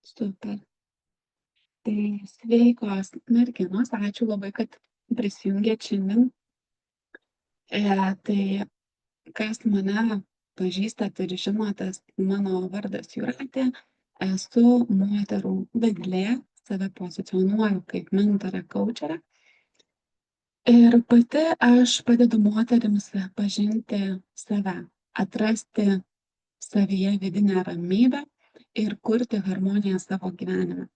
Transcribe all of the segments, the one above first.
Super. Tai sveikos merginos, ačiū labai, kad prisijungėt šiandien. Tai kas mane pažįstat ir žinotas, mano vardas Jūratė, esu moterų vedlė, save pozicionuoju kaip mentorė, kaučerė. Ir pati aš padedu moterims pažinti save, atrasti savyje vidinę ramybę ir kurti harmoniją savo gyvenime.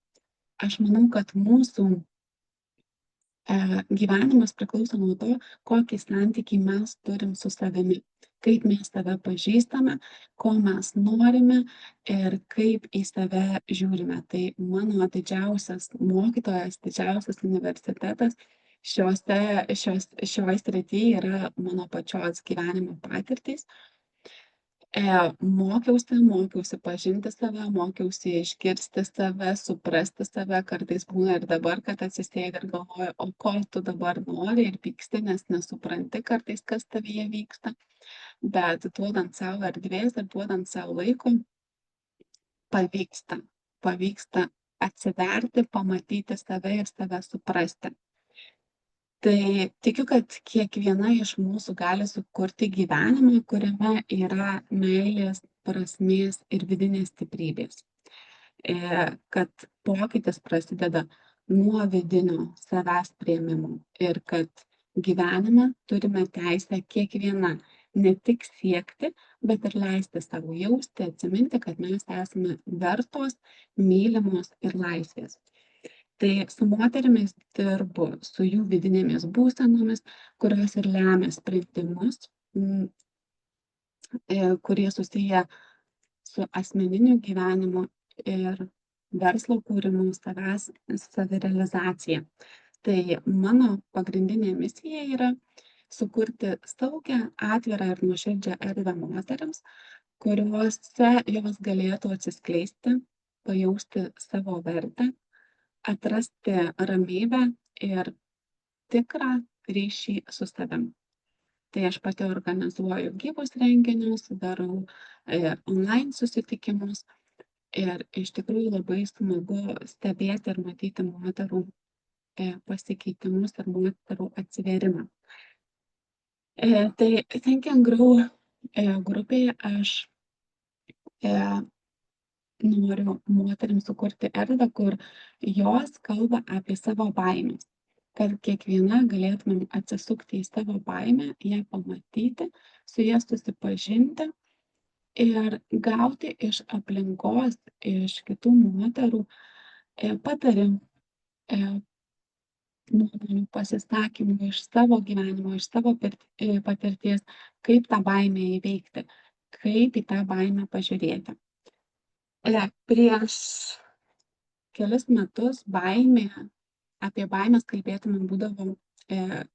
Aš manau, kad mūsų gyvenimas priklauso nuo to, kokį santykį mes turim su savimi, kaip mes save pažįstame, ko mes norime ir kaip į save žiūrime. Tai mano didžiausias mokytojas, didžiausias universitetas šioj srity yra mano pačios gyvenimo patirtys. Mokiausi pažinti save, mokiausi išgirsti save, suprasti save. Kartais būna ir dabar, kad atsisėdi ir galvoji, o ko tu dabar nori ir pyksti, nes nesupranti kartais, kas tavyje vyksta. Bet duodant sau erdvės ir duodant sau laiko, pavyksta atsiverti, pamatyti save ir save suprasti. Tai tikiu, kad kiekviena iš mūsų gali sukurti gyvenimą, kuriame yra meilės, prasmės ir vidinės stiprybės. Kad pokytis prasideda nuo vidinio savęs priėmimo ir kad gyvenime turime teisę kiekviena ne tik siekti, bet ir leisti savo jausti, atsiminti, kad mes esame vertos, mylimos ir laisvės. Tai su moterimis dirbu su jų vidinėmis būsenomis, kurios ir lemia sprendimus, kurie susiję su asmeniniu gyvenimu ir verslo kūrimu, savęs savirealizacija. Tai mano pagrindinė misija yra sukurti saugią, atvirą ir nuoširdžią erdvę moterims, kuriuose jos galėtų atsiskleisti, pajausti savo vertę, atrasti ramybę ir tikrą ryšį su savim. Tai aš pati organizuoju gyvus renginius, darau online susitikimus ir iš tikrųjų labai smagu stebėti ir matyti moterų pasikeitimus ir moterų atsivėrimą. Tai Think and Grow grupėje aš noriu moterims sukurti erdvę, kur jos kalba apie savo baimes, kad kiekviena galėtumėm atsisukti į savo baimę, ją pamatyti, su ja susipažinti ir gauti iš aplinkos, iš kitų moterų patarimų, nuomonių, pasisakymų iš savo gyvenimo, iš savo patirties, kaip tą baimę įveikti, kaip į tą baimę pažiūrėti. Prieš kelis metus apie baimės kalbėti man būdavo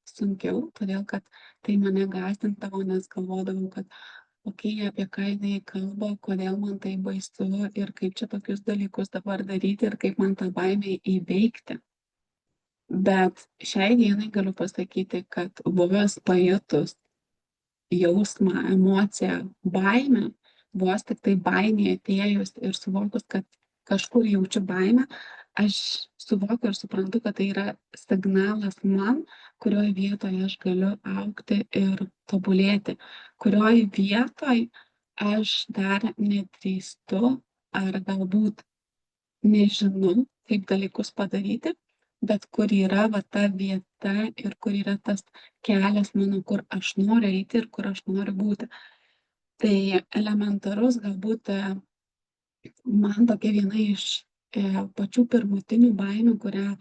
sunkiau, todėl kad tai mane gąsdindavo, nes galvodavau, kad apie ką jinai kalba, kodėl man tai baisu ir kaip čia tokius dalykus dabar daryti ir kaip man tą baimę įveikti. Bet šiai dienai galiu pasakyti, kad vos pajutus jausmą, emociją, baimę, vos tik tai baimė atėjus ir suvokus, kad kažkur jaučiu baimę, aš suvokiu ir suprantu, kad tai yra signalas man, kurioj vietoje aš galiu augti ir tobulėti, kurioj vietoj aš dar nedrįstu ar galbūt nežinau, kaip dalykus padaryti, bet kur yra va ta vieta ir kur yra tas kelias mano, kur aš noriu eiti ir kur aš noriu būti. Tai elementarus galbūt man tokia viena iš pačių pirmutinių baimių, kurią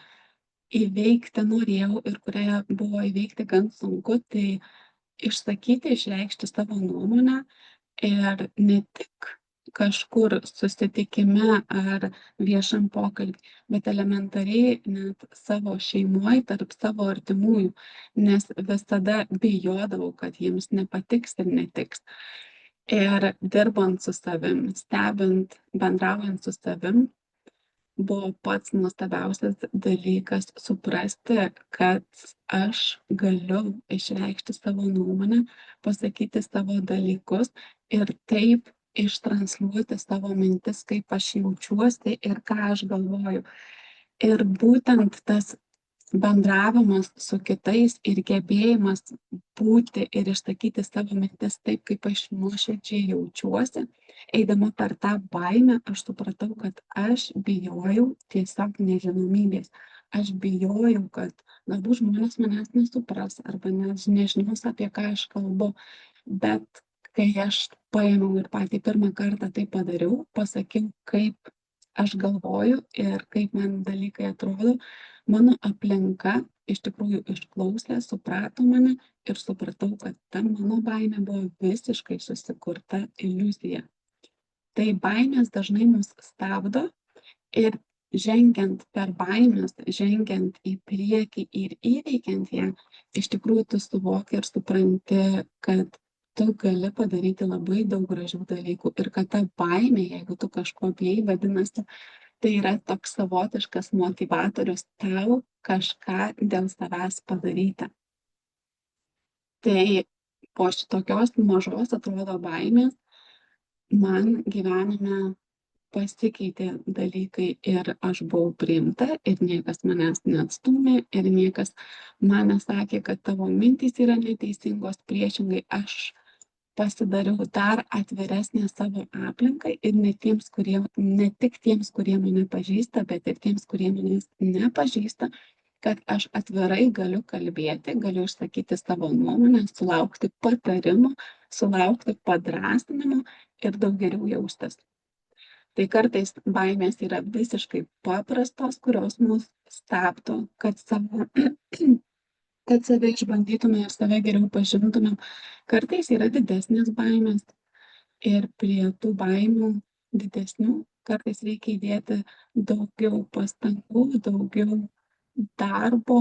įveikti norėjau ir kurią buvo įveikti gan sunku, tai išsakyti, išreikšti savo nuomonę ir ne tik kažkur susitikime ar viešam pokalbį, bet elementariai net savo šeimoj, tarp savo artimųjų, nes visada bijodavau, kad jiems nepatiks ir netiks. Ir dirbant su savim, stebint, bendraujant su savim, buvo pats nuostabiausias dalykas suprasti, kad aš galiu išreikšti savo nuomonę, pasakyti savo dalykus ir taip ištransliuoti savo mintis, kaip aš jaučiuosi ir ką aš galvoju. Ir būtent tas bendravimas su kitais ir gebėjimas būti ir išsakyti savo mintis taip, kaip aš nuoširdžiai jaučiuosi, eidama per tą baimę, aš supratau, kad aš bijojau tiesiog nežinomybės. Aš bijojau, kad galbūt žmonės manęs nesupras arba nežinos, apie ką aš kalbu. Bet kai aš paėmiau ir patį pirmą kartą tai padariau, pasakiau, kaip aš galvoju ir kaip man dalykai atrodo, mano aplinka iš tikrųjų išklausė, suprato mane ir supratau, kad ta mano baimė buvo visiškai susikurta iliuzija. Tai baimės dažnai mus stabdo ir žengiant per baimes, žengiant į priekį ir įveikiant ją, iš tikrųjų tu suvoki ir supranti, kad tu gali padaryti labai daug gražių dalykų ir kad ta baimė, jeigu tu kažko bijai, vadinasi, tai yra toks savotiškas motyvatorius tau kažką dėl savęs padaryti. Tai po šitokios mažos, atrodo, baimės man gyvenime pasikeitė dalykai ir aš buvau priimta ir niekas manęs neatstūmė ir niekas man nesakė, kad tavo mintys yra neteisingos, priešingai aš pasidariau dar atviresnė savo aplinkai ir ne tik tiems, kurie mane pažįsta, bet ir tiems, kurie manęs nepažįsta, kad aš atvirai galiu kalbėti, galiu išsakyti savo nuomonę, sulaukti patarimų, sulaukti padrąsinimo ir daug geriau jaustis. Tai kartais baimės yra visiškai paprastos, kurios mus stabdo, kad save išbandytume ir save geriau pažintumėm. Kartais yra didesnės baimės ir prie tų baimių didesnių kartais reikia įdėti daugiau pastangų, daugiau darbo,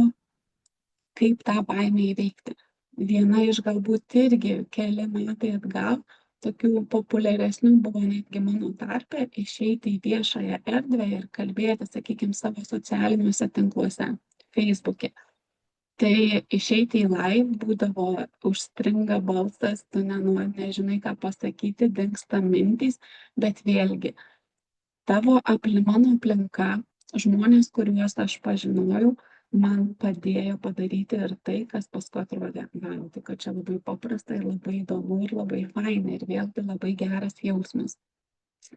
kaip tą baimę įveikti. Viena iš galbūt irgi keli metai atgal, tokių populiaresnių buvo netgi mano tarpe, išeiti į viešąją erdvę ir kalbėti, sakykime, savo socialiniuose tinkluose, Facebook'e. Tai išeiti į live būdavo užstringa balsas, tu nežinai, ką pasakyti, dingsta mintys, bet vėlgi, mano aplinka, žmonės, kuriuos aš pažinojau, man padėjo padaryti ir tai, kas paskui atrodė, tai kad čia labai paprasta ir labai įdomu ir labai faina ir vėlgi labai geras jausmas.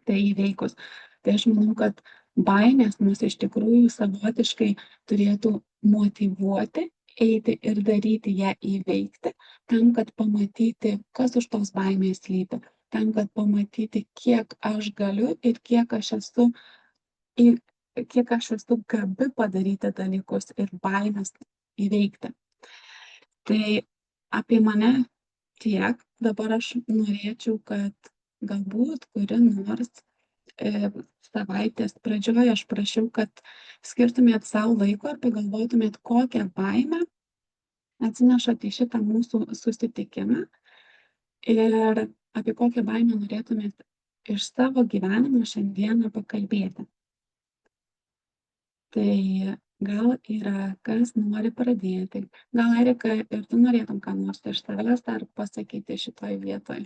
Tai įveikus. Tai aš manau, kad baimės mus iš tikrųjų savotiškai turėtų motyvuoti, eiti ir daryti ją įveikti, tam, kad pamatyti, kas už tos baimės slypi, tam, kad pamatyti, kiek aš galiu ir kiek aš esu gabi padaryti dalykus ir baimės įveikti. Tai apie mane tiek. Dabar aš norėčiau, kad galbūt kuri nors savaitės pradžioje aš prašiau, kad skirtumėt savo laiko ir pagalvotumėt, kokią baimę atsinešat į šitą mūsų susitikimą ir apie kokią baimę norėtumėt iš savo gyvenimo šiandieną pakalbėti. Tai gal yra kas nori pradėti. Gal, Erika, ir tu norėtum ką nors iš savęs dar pasakyti šitoj vietoj?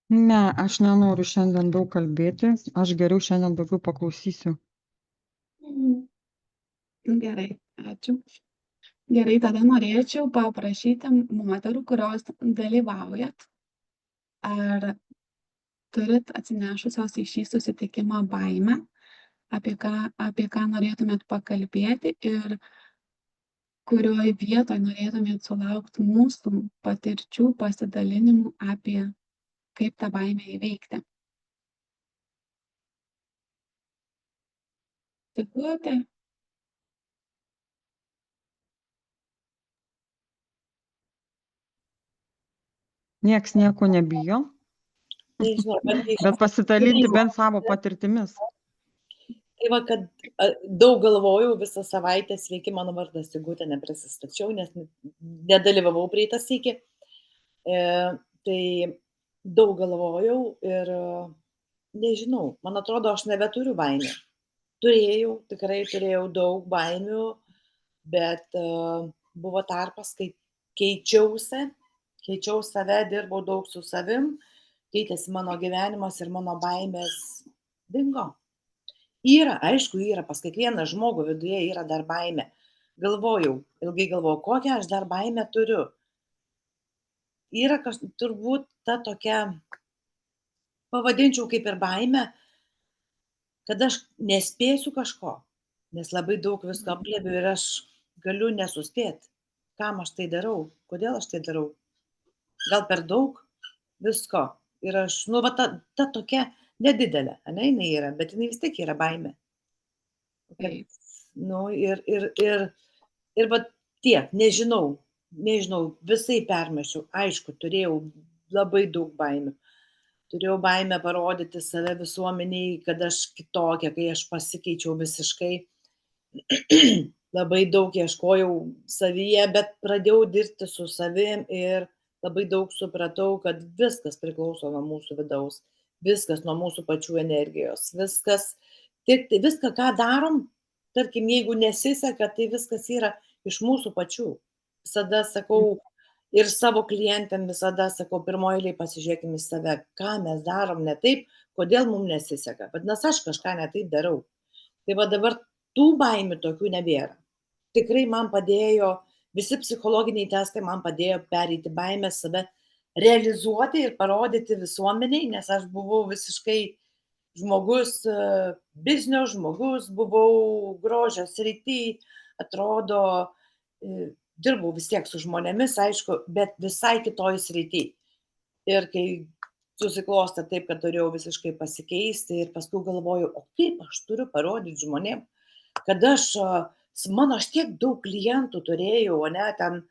Ne, aš nenoriu šiandien daug kalbėti. Aš geriau šiandien daugiau paklausysiu. Gerai, ačiū. Gerai, tada norėčiau paprašyti moterų, kurios dalyvaujat, ar turit atsinešusios į šį susitikimą baimę, apie ką norėtumėt pakalbėti ir kurioj vietoj norėtumėt sulaukti mūsų patirčių, pasidalinimų apie kaip tą baimę įveikti. Tikuotė? Nieks nieko nebijo, Tai žinau, bet pasidalinti bent savo patirtimis. Tai va, kad daug galvojau visą savaitę, sveiki, mano vardas Sigutė, neprisistačiau, nes nedalyvavau praeitą sykį. Tai daug galvojau ir nežinau, man atrodo, aš nebeturiu baimių. Tikrai turėjau daug baimių, bet buvo tarpas, kai keičiausi keičiau save, dirbau daug su savim, keitėsi mano gyvenimas ir mano baimės dingo. Aišku, pas kiekvieną žmogų viduje yra dar baimė. Ilgai galvojau, kokią aš dar baimę turiu. Turbūt ta tokia, pavadinčiau kaip ir baimė, kad aš nespėsiu kažko, nes labai daug visko apglėbiu ir aš galiu nesuspėti. Kam aš tai darau? Kodėl aš tai darau? Gal per daug visko. Ir aš, ta tokia nedidelė, jinai yra, bet jinai vis tiek yra baimė. Taip. Ir va tiek, nežinau, visai permešiau. Aišku, turėjau labai daug baimių. Turėjau baimę parodyti save visuomeniai, kad aš kitokia, kai aš pasikeičiau visiškai. Labai daug ieškojau savyje, bet pradėjau dirbti su savim ir labai daug supratau, kad viskas priklauso nuo mūsų vidaus, viskas nuo mūsų pačių energijos, viską, ką darom, tarkim, jeigu nesiseka, tai viskas yra iš mūsų pačių. Visada sakau ir savo klientėm visada sakau, pirmoje eilėje pasižiūrėkime į save, ką mes darom ne taip, kodėl mums nesiseka. Vadinasi, aš kažką ne taip darau. Tai va dabar tų baimių tokių nebėra. Tikrai man padėjo, visi psichologiniai testai man padėjo pereiti baimę, save realizuoti ir parodyti visuomeniai, nes aš buvau visiškai žmogus, biznio žmogus, buvau grožio srity, atrodo, dirbau vis tiek su žmonėmis, aišku, bet visai kitoj srity. Ir kai susiklostė taip, kad turėjau visiškai pasikeisti ir paskui galvoju, o kaip aš turiu parodyti žmonėm, kad aš tiek daug klientų turėjau, ten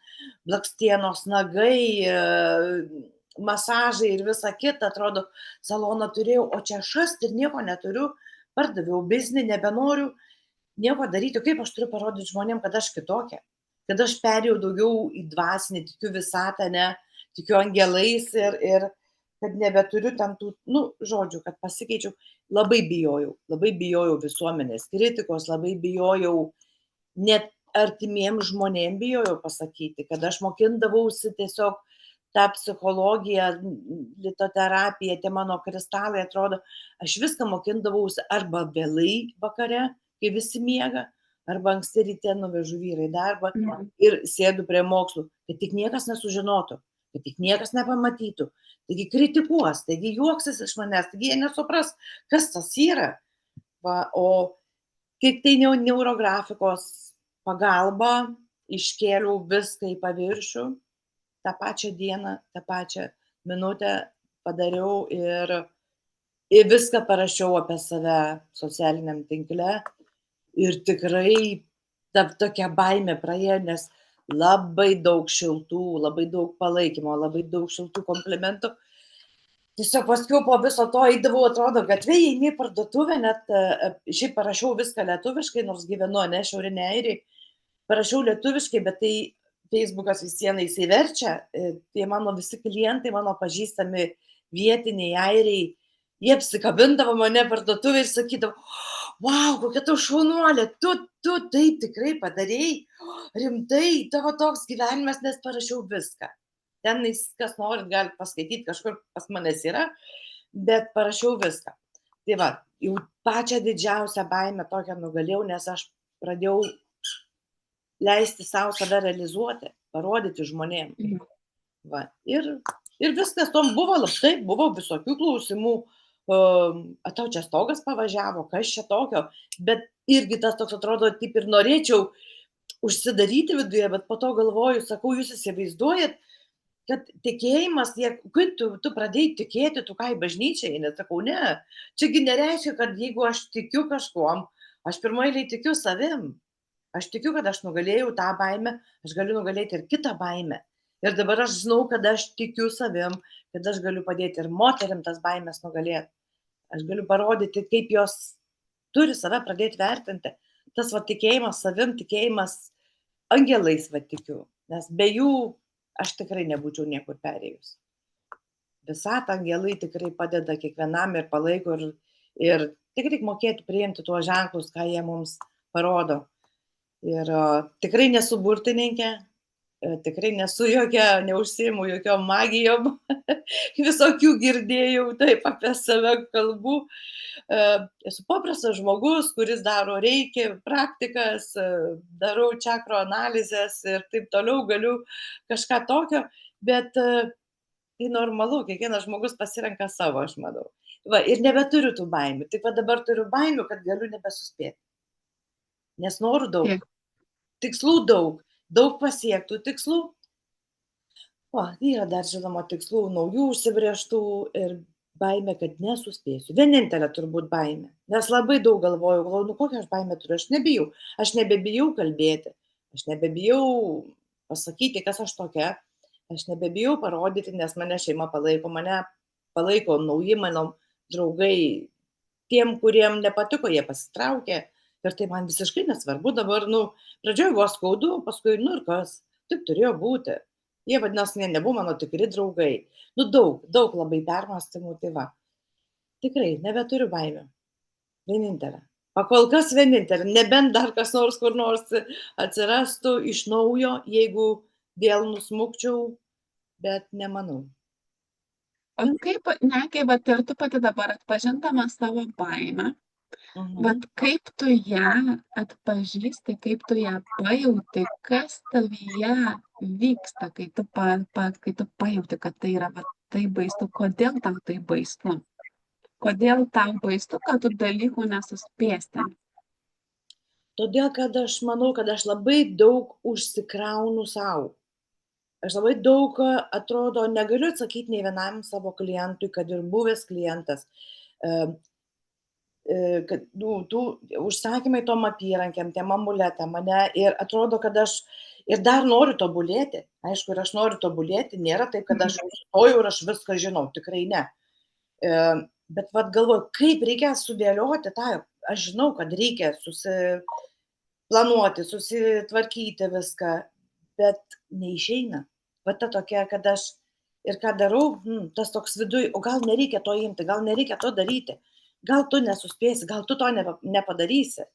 blakstienos, nagai, masažai ir visa kita, atrodo, saloną turėjau, o čia aš ir nieko neturiu, pardaviau biznį, nebenoriu nieko daryti, kaip aš turiu parodyti žmonėm, kad aš kitokia, kad aš perėjau daugiau į dvasinį, tikiu visatą, tikiu angelais ir kad nebeturiu tam tų, žodžių, kad pasikeičiau, labai bijojau visuomenės kritikos, labai bijojau, net artimiem žmonėm bijojau pasakyti, kad aš mokindavausi tiesiog tą psichologiją, litoterapiją, tie mano kristalai, atrodo, aš viską mokindavausi arba vėlai vakare, kai visi miega, arba anksti ryte nuvežu vyrą į darbą ir sėdu prie mokslų, kad tik niekas nesužinotų, kad tik niekas nepamatytų, taigi kritikuos, taigi juoksis iš manęs, taigi jie nesupras, kas tas yra. O kiek tai neurografikos pagalba iškėliau viską į paviršių, tą pačią dieną, tą pačią minutę padariau ir viską parašiau apie save socialiniam tinkle ir tikrai ta tokia baimė praėjo, nes labai daug šiltų, labai daug palaikymo, labai daug šiltų komplimentų. Tiesiog paskui po viso to eidavau, atrodo, gatvėje eini į parduotuvę, net šiaip parašiau viską lietuviškai, nors gyvenu, Šiaurinėje Airijoje, parašiau lietuviškai, bet tai Facebookas vis viena įsiverčia, tie mano visi klientai, mano pažįstami vietiniai airiai, jie apsikabindavo mane parduotuvę ir sakydavo, wow, kokia tu šaunuolė, tu taip tikrai padarėjai, rimtai, tavo toks gyvenimas, nes parašiau viską. Ten, kas norit, gali paskaityti, kažkur pas manęs yra, bet parašiau viską. Tai va, jau pačią didžiausią baimę tokią nugalėjau, nes aš pradėjau leisti savo save realizuoti, parodyti žmonėm. Va. Ir viskas tom buvo taip, buvo visokių klausimų, tau čia stogas pavažiavo, kas čia tokio, bet irgi tas toks atrodo, taip ir norėčiau užsidaryti viduje, bet po to galvoju, sakau, jūs įsivaizduojat, kad tikėjimas, kai tu pradėjai tikėti, tu ką į bažnyčią, nesakau, ne, čiagi nereiškia, kad jeigu aš tikiu kažkuom, aš pirmoje eilėje tikiu savim. Aš tikiu, kad aš nugalėjau tą baimę, aš galiu nugalėti ir kitą baimę. Ir dabar aš žinau, kad aš tikiu savim, kad aš galiu padėti ir moterim tas baimės nugalėti. Aš galiu parodyti, kaip jos turi save pradėti vertinti. Tas tikėjimas savim, tikėjimas angelais tikiu. Nes be jų aš tikrai nebūčiau niekur perėjus. Visat angelai tikrai padeda kiekvienam ir palaiko ir tik reik mokėti priimti tuos ženklus, ką jie mums parodo. Ir tikrai nesu burtininkė, tikrai nesu jokia, neužsiimu jokiom magijom, visokių girdėjau, taip apie save kalbų. Esu paprastas žmogus, kuris daro reiki praktikas, darau čakro analizės ir taip toliau, galiu kažką tokio, bet tai normalu, kiekvienas žmogus pasirenka savo, aš manau. Va, ir nebeturiu tų baimių. Tik va dabar turiu baimių, kad galiu nebesuspėti. Nes norų daug, Taip. tikslų daug pasiektų tikslų. O, yra dar žinoma tikslų naujų užsibrėžtų ir baimė, kad nesuspėsiu. Vienintelė turbūt baimė. Nes labai daug galvoju, nu kokią aš baimę turiu, aš nebijau. Aš nebebijau kalbėti, aš nebebijau pasakyti, kas aš tokia. Aš nebebijau parodyti, nes mane šeima palaiko nauji mano draugai. Tiem, kuriem nepatiko, jie pasitraukė. Ir tai man visiškai nesvarbu dabar, pradžioje buvo skaudu, paskui, ir kas, taip turėjo būti. Jie vadinasi, nebuvo mano tikri draugai. Daug labai permąstymų, tai va. Tikrai, nebeturiu baimių. Vienintelė. Pakol kas vienintelė. Nebent dar kas nors kur nors atsirastų iš naujo, jeigu vėl nusmukčiau, bet nemanau. O kaip, kai vat ir tu pati dabar atpažindama savo baimę, vat kaip tu ją atpažįsti, kaip tu ją pajauti, kas tavyje vyksta, kai tu pajauti, kad tai yra tai baisu, kodėl tau tai baisu? Kodėl tau baisu, kad tu dalykų nesuspėsi? Todėl, kad aš manau, kad aš labai daug užsikraunu savo. Aš labai daug, atrodo, negaliu atsakyti nei vienam savo klientui, kad ir buvęs klientas, kad tų užsakymai tom apyrankėm, tiem amuletam mane ir atrodo, kad aš ir dar noriu tobulėti. Aišku, ir aš noriu tobulėti, nėra taip, kad aš sustojau ir aš viską žinau, tikrai ne. Bet vat galvoju, kaip reikia sudėlioti tą, aš žinau, kad reikia susiplanuoti, susitvarkyti viską, bet neišeina. Va ta tokia, kad aš ir ką darau, tas toks viduj, o gal nereikia to imti, gal nereikia to daryti, gal tu nesuspėsi, gal tu to nepadarysi.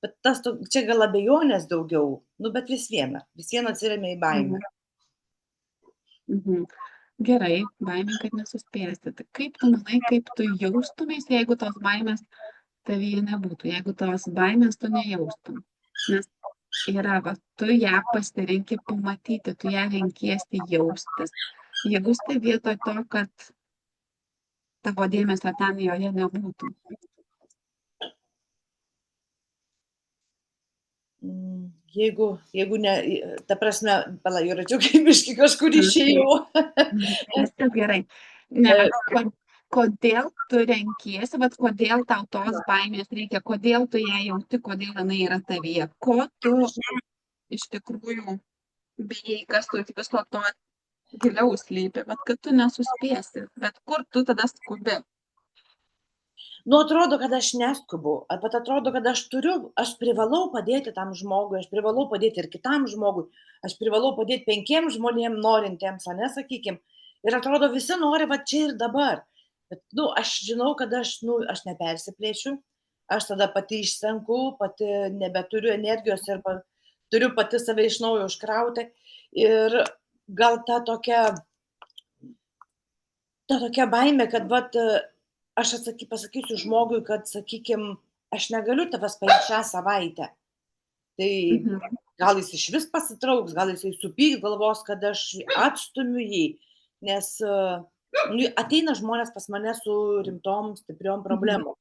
Bet tas, čia gal abejonės daugiau, bet vis viena atsiremia į baimę. Gerai, baimė, kad nesuspėsi. Tai kaip tu manai, kaip tu jaustumės, jeigu tos baimės tavyje nebūtų, jeigu tos baimės tu nejaustum? Nes yra, tu ją pasirenki pamatyti, tu ją renkiesi jaustis. Jausti vietoj to, kad tavo dėmesio ten joje nebūtų. Jeigu ne, ta prasme, palauračiau, kaip iški kažkur išėjau. Viskas gerai. Kodėl tu renkiesi, bet kodėl tau tos baimės reikia, kodėl tu ją jauti, kodėl jinai yra tavyje, ko tu iš tikrųjų bijai, kas tu viso to giliau slypi, bet kad tu nesuspėsi, bet kur tu tada skubi? Atrodo, kad aš neskubu, bet atrodo, kad aš privalau padėti tam žmogui, aš privalau padėti ir kitam žmogui, aš privalau padėti 5 žmonėms norintiems, sakykim, ir atrodo, visi nori va čia ir dabar. Bet, aš žinau, kad aš nepersiplėšiu, aš tada pati išsenku, pati nebeturiu energijos ir turiu pati save iš naujo užkrauti. Ir gal ta tokia baimė, kad aš pasakysiu žmogui, kad, sakykim, aš negaliu tavęs paimti šią savaitę. Tai gal jis iš vis pasitrauks, gal jis supyks, galvos, kad aš atstumiu jį, nes ateina žmonės pas mane su rimtom, stipriom problemom.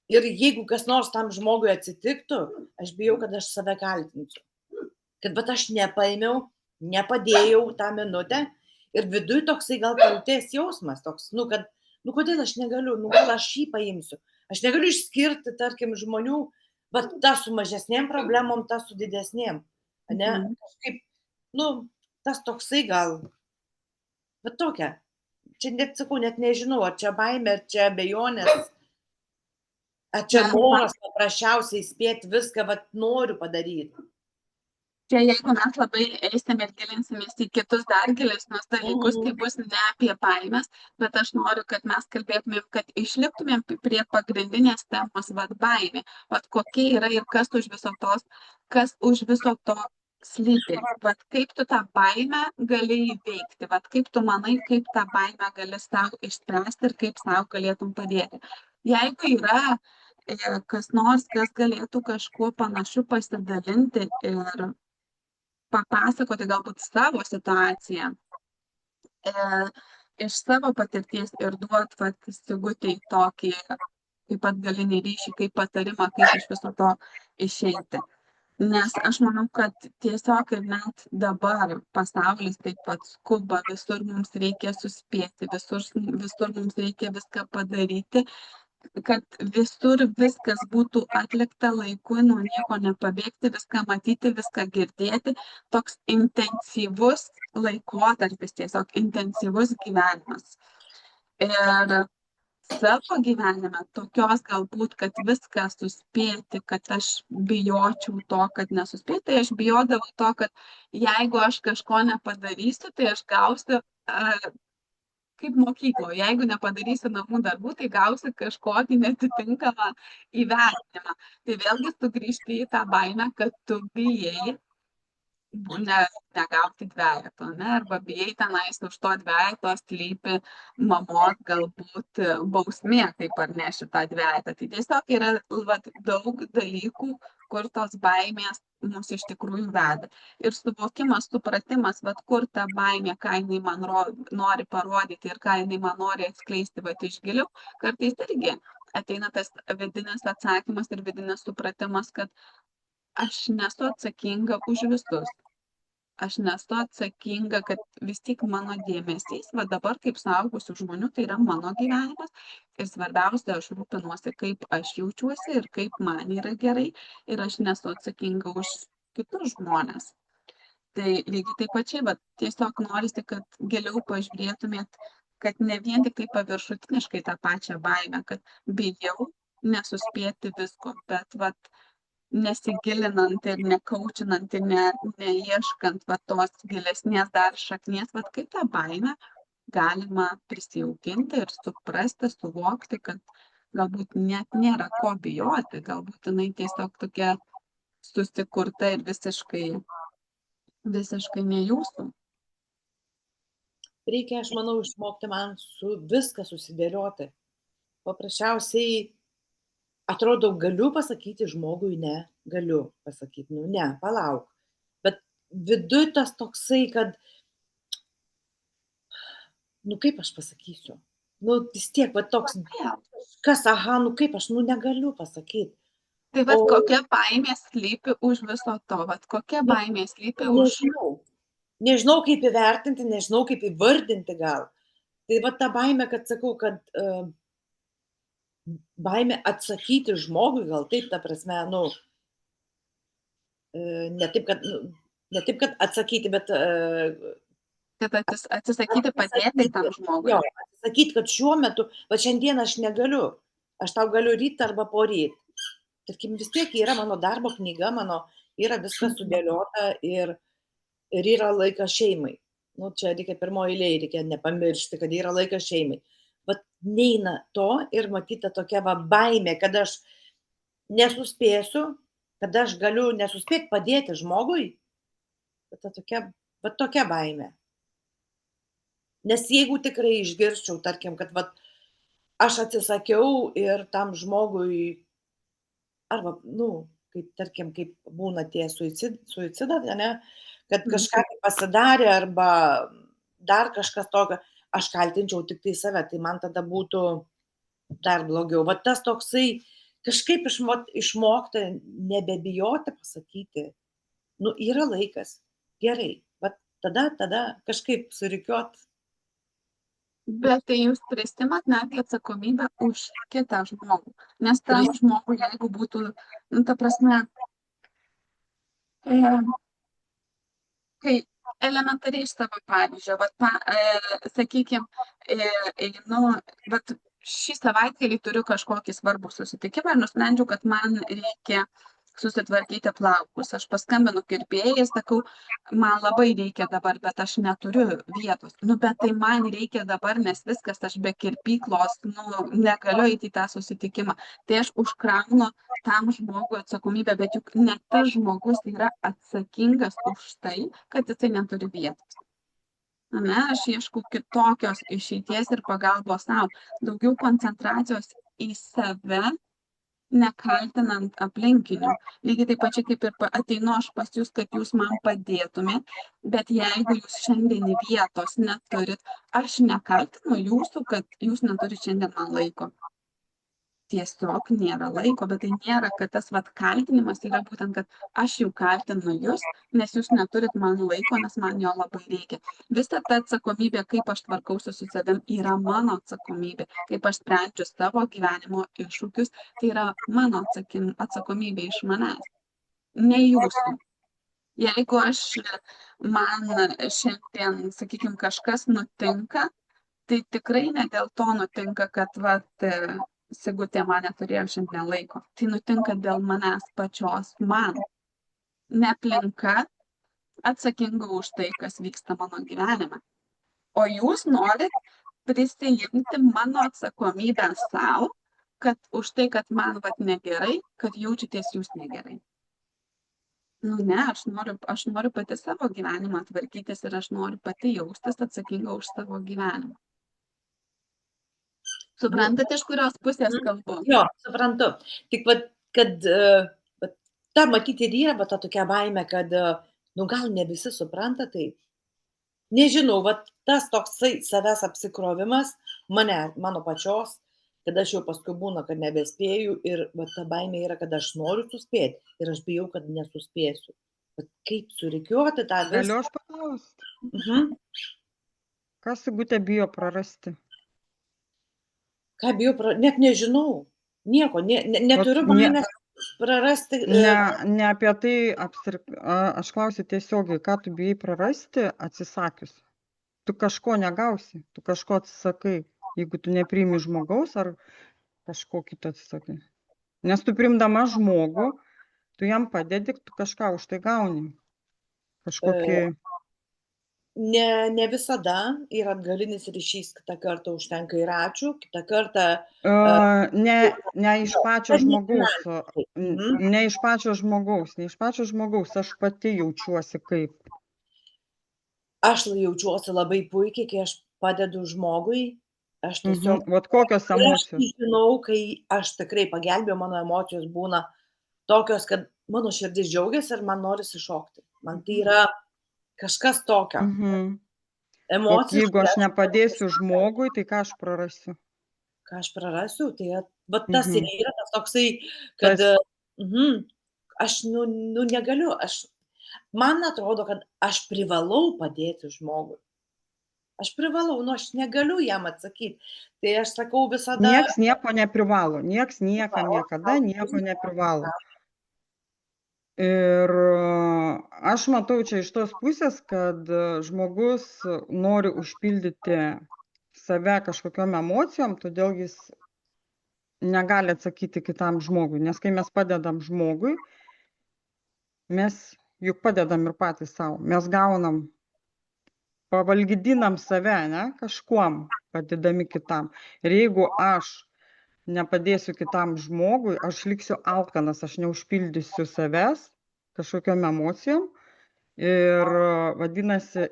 Ir jeigu kas nors tam žmogui atsitiktų, aš bijau, kad aš save kaltinsiu. Kad aš nepaėmiau, nepadėjau tą minutę ir viduj toksai gal kaltės jausmas, toks, kad kodėl aš negaliu, gal aš jį paimsiu. Aš negaliu išskirti, tarkim, žmonių, bet tas su mažesnėm problemom, tas su didesnėm. Ne? Kažkaip, tas toksai gal, bet tokia. Čia net sakau, net nežinau, ar čia baimė, ar čia abejonės, ar čia noras paprasčiausiai spėti viską, noriu padaryti. Čia jeigu mes labai eisim ir gilinsimės į kitus dar gilesnius dalykus, tai bus ne apie baimės, bet aš noriu, kad mes kalbėtumėm, kad išliktumėm prie pagrindinės temos, baimė. Kokia yra ir kas už viso to slypi. Vat kaip tu tą baimę gali įveikti, vat kaip tu manai, kaip tą baimę gali savo išspręsti ir kaip savo galėtum padėti. Jeigu yra kas nors, kas galėtų kažkuo panašiu pasidalinti ir papasakoti galbūt savo situaciją iš savo patirties ir duot vat Sigutei tokį taip pat galinį ryšį, kaip patarimą, kaip iš viso to išeiti. Nes aš manau, kad tiesiog ir net dabar pasaulis taip pat skuba, visur mums reikia suspėti, visur mums reikia viską padaryti, kad visur viskas būtų atlikta laiku, nuo nieko nepabėgti, viską matyti, viską girdėti. Toks intensyvus laikotarpis, tiesiog intensyvus gyvenimas. Ir savo gyvenime tokios galbūt, kad viską suspėti, kad aš bijočiau to, kad nesuspėti, tai aš bijodavau to, kad jeigu aš kažko nepadarysiu, tai aš gausiu kaip mokykloje, jeigu nepadarysi namų darbų, tai gausi kažkokį netitinkamą įvertinimą. Tai vėlgi sugrįžti į tą baimę, kad tu bijai negauti dvejeto, ne? Arba bijai tenais už to dvejeto slypi mamos galbūt bausmė, kaip parneši tą dvejetą. Tai tiesiog yra daug dalykų, kur tos baimės mus iš tikrųjų veda. Ir suvokimas, supratimas, kur ta baimė, ką jinai man nori parodyti ir ką jinai man nori atskleisti iš giliau, kartais irgi ateina tas vidinis atsakymas ir vidinis supratimas, kad aš nesu atsakinga už visus. Aš nesu atsakinga, kad vis tik mano dėmesys, dabar kaip suaugusių žmonių, tai yra mano gyvenimas. Ir svarbiausia, aš rūpinuosi, kaip aš jaučiuosi ir kaip man yra gerai. Ir aš nesu atsakinga už kitus žmonės. Tai lygiai taip pačiai, tiesiog norisi, kad giliau pažiūrėtumėt, kad ne vien tik tai paviršutiniškai tą pačią baimę, kad bijau nesuspėti visko, bet nesigilinant ir nekaučinant ir neieškant tos gilesnės dar šaknies, kaip tą baimę galima prisijaukinti ir suprasti, suvokti, kad galbūt net nėra ko bijoti, galbūt jinai tiesiog tokia susikurta ir visiškai ne jūsų. Reikia, aš manau, išmokti man viską susidėlioti. Paprasčiausiai atrodo, galiu pasakyti žmogui ne, galiu pasakyti, ne, palauk. Bet viduj tas toksai, kad, kaip aš pasakysiu? Vis tiek, toks, kas, kaip aš, negaliu pasakyti. Tai kokia baimė slypi už viso to, kokia baimė slypi už... Nežinau, kaip įvertinti, nežinau, kaip įvardinti gal. Tai ta baimė, kad sakau, kad baimė atsakyti žmogui, gal taip, ta prasme, ne taip, kad atsakyti, bet... Kad atsisakyti padėti tam žmogui. Jo, atsisakyti, kad šiuo metu, šiandien aš negaliu, aš tau galiu ryt arba poryt. Tarkim, vis tiek yra mano darbo knyga, yra viskas sudėliota ir yra laikas šeimai. Čia reikia pirmoji eilėje, reikia nepamiršti, kad yra laikas šeimai. Neina to ir matyta tokia baimė, kad aš nesuspėsiu, kad aš galiu nesuspėti padėti žmogui. Tokia baimė. Nes jeigu tikrai išgirsčiau, tarkim, kad aš atsisakiau ir tam žmogui, arba, kaip, tarkim, kaip būna tie suicidas, ne, kad kažką pasidarė arba dar kažkas tokio, aš kaltinčiau tik tai save, tai man tada būtų dar blogiau. Tas toksai kažkaip išmokti, nebebijoti pasakyti. Yra laikas, gerai, tada kažkaip surikiuot. Bet tai jūs prisimat netgi atsakomybę už kitą žmogų. Nes tam žmogui, jeigu būtų, ta prasme, kai elementariai iš savo pavyzdžio, sakykime, šį savaitgalį turiu kažkokį svarbų susitikimą ir nusprendžiau, kad man reikia susitvarkyti plaukus. Aš paskambinu kirpėjai, sakau, man labai reikia dabar, bet aš neturiu vietos. Nu, bet tai man reikia dabar, nes viskas, aš be kirpyklos, nu, negaliu eiti į tą susitikimą. Tai aš užkraunu tam žmogui atsakomybę, bet juk ne tas žmogus yra atsakingas už tai, kad jisai neturi vietos. Ane, aš ieškau kitokios išeities ir pagalbos sau, daugiau koncentracijos į save, nekaltinant aplinkinių. Lygiai taip pačiai kaip ir ateinu aš pas jūs, kad jūs man padėtumėt, bet jeigu jūs šiandien vietos neturit, aš nekaltinu jūsų, kad jūs neturit šiandien man laiko. Tiesiog nėra laiko, bet tai nėra, kad tas kaltinimas yra būtent, kad aš jau kaltinu jūs, nes jūs neturit man laiko, nes man jo labai reikia. Visa ta atsakomybė, kaip aš tvarkausi su savim, yra mano atsakomybė. Kaip aš sprendžiu savo gyvenimo iššūkius, tai yra mano atsakomybė iš manęs, ne jūsų. Jeigu man šiandien, sakykime, kažkas nutinka, tai tikrai ne dėl to nutinka, kad Sigutė man neturėjo šiandien laiko. Tai nutinka dėl manęs pačios man. Ne aplinka atsakinga už tai, kas vyksta mano gyvenime. O jūs norit prisijimti mano atsakomybę savo, kad už tai, kad man negerai, kad jaučiatės jūs negerai. Nu ne, aš noriu pati savo gyvenimą tvarkytis ir aš noriu pati jaustis atsakinga už savo gyvenimą. Suprantate, iš kurios pusės kalbu? Jo, suprantu. Tik kad ta matyti ir yra ta tokia baimė, kad, nu gal ne visi supranta tai. Nežinau, tas toksai savęs apsikrovimas mano pačios, kad aš jau paskui būna, kad nebespėju ir ta baimė yra, kad aš noriu suspėti ir aš bijau, kad nesuspėsiu. Bet kaip surikiuoti tą visą? Galiu aš paklausti? Ką Sigutė bijo prarasti? Ką bijau prarasti? Net nežinau. Nieko. Neturiu baimės prarasti. Ne apie tai aš klausiu tiesiogiai, ką tu bijai prarasti atsisakius. Tu kažko negausi, tu kažko atsisakai. Jeigu tu nepriimi žmogaus ar kažko kito atsisakai. Nes tu priimdama žmogų, tu jam padedi, tu kažką už tai gauni. Kažkokį... Ne visada yra atgalinis ryšys, kitą kartą užtenka ir ačiū, kitą kartą... Ne iš pačio žmogaus, ne iš pačio žmogaus, aš pati jaučiuosi kaip. Aš jaučiuosi labai puikiai, kai aš padedu žmogui, aš tiesiog... Vat kokios emocijos? Aš žinau, kai aš tikrai pagelbėjau, mano emocijos būna tokios, kad mano širdis džiaugiasi ir man norisi šokti. Man tai yra kažkas tokio. O jeigu aš nepadėsiu žmogui, tai ką aš prarasiu? Ką aš prarasiu, tai tas ir yra tas toksai, kad aš negaliu, man atrodo, kad aš privalau padėti žmogui. Aš privalau, aš negaliu jam atsakyti. Tai aš sakau visada... Nieks nieko neprivalo, nieks niekam niekada nieko neprivalo. Ir aš matau čia iš tos pusės, kad žmogus nori užpildyti save kažkokiom emocijom, todėl jis negali atsakyti kitam žmogui. Nes kai mes padedam žmogui, mes juk padedam ir patys savo. Mes gaunam, pavalgydinam save, ne, kažkuom padedami kitam. Ir jeigu aš nepadėsiu kitam žmogui, aš liksiu alkanas, aš neužpildysiu savęs kažkokiom emocijom. Ir vadinasi,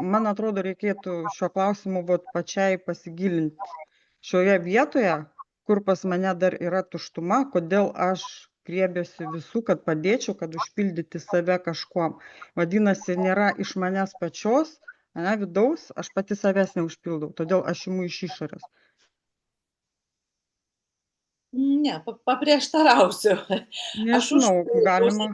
man atrodo, reikėtų šio klausimu pačiai pasigilinti. Šioje vietoje, kur pas mane dar yra tuštuma, kodėl aš griebiuosi visų, kad padėčiau, kad užpildyti save kažkuom. Vadinasi, nėra iš manęs pačios, vidaus, aš pati savęs neužpildau, todėl aš imu iš išorės. Ne, paprieštarausiu. Nežinau, galima.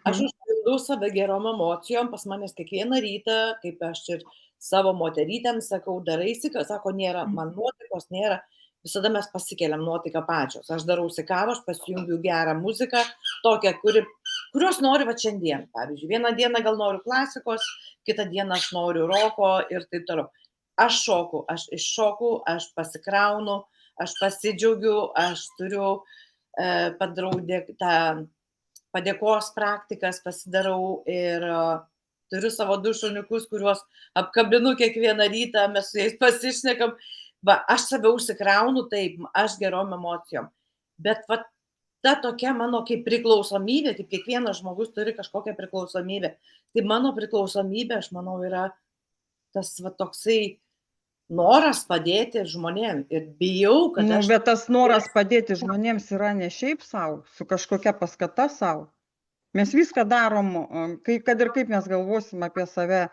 Aš užpildau save gerom emocijom, pas manęs kiekvieną rytą, kaip aš ir savo moterytėm sakau, daraisi, sako, nėra, man nuotaikos nėra, visada mes pasikeliam nuotaiką pačios. Aš darausi kavą, aš pasijungiu gerą muziką, tokią, kurios noriu šiandien. Pavyzdžiui, vieną dieną gal noriu klasikos, kitą dieną aš noriu roko ir taip toliau. Aš šoku, aš iššoku, aš pasikraunu, aš pasidžiaugiu, aš turiu padarau tą padėkos praktikas, pasidarau ir turiu savo du šuniukus, kuriuos apkabinu kiekvieną rytą, mes su jais pasišnekam. Va, aš save užsikraunu taip, aš gerom emocijom. Bet va, ta tokia mano kaip priklausomybė, kaip kiekvienas žmogus turi kažkokią priklausomybę. Tai mano priklausomybė, aš manau, yra tas va, toksai noras padėti žmonėm. Ir bijau, kad Nu, aš... bet tas noras padėti žmonėms yra ne šiaip savo, su kažkokia paskata savo. Mes viską darom, kad ir kaip mes galvosim apie save,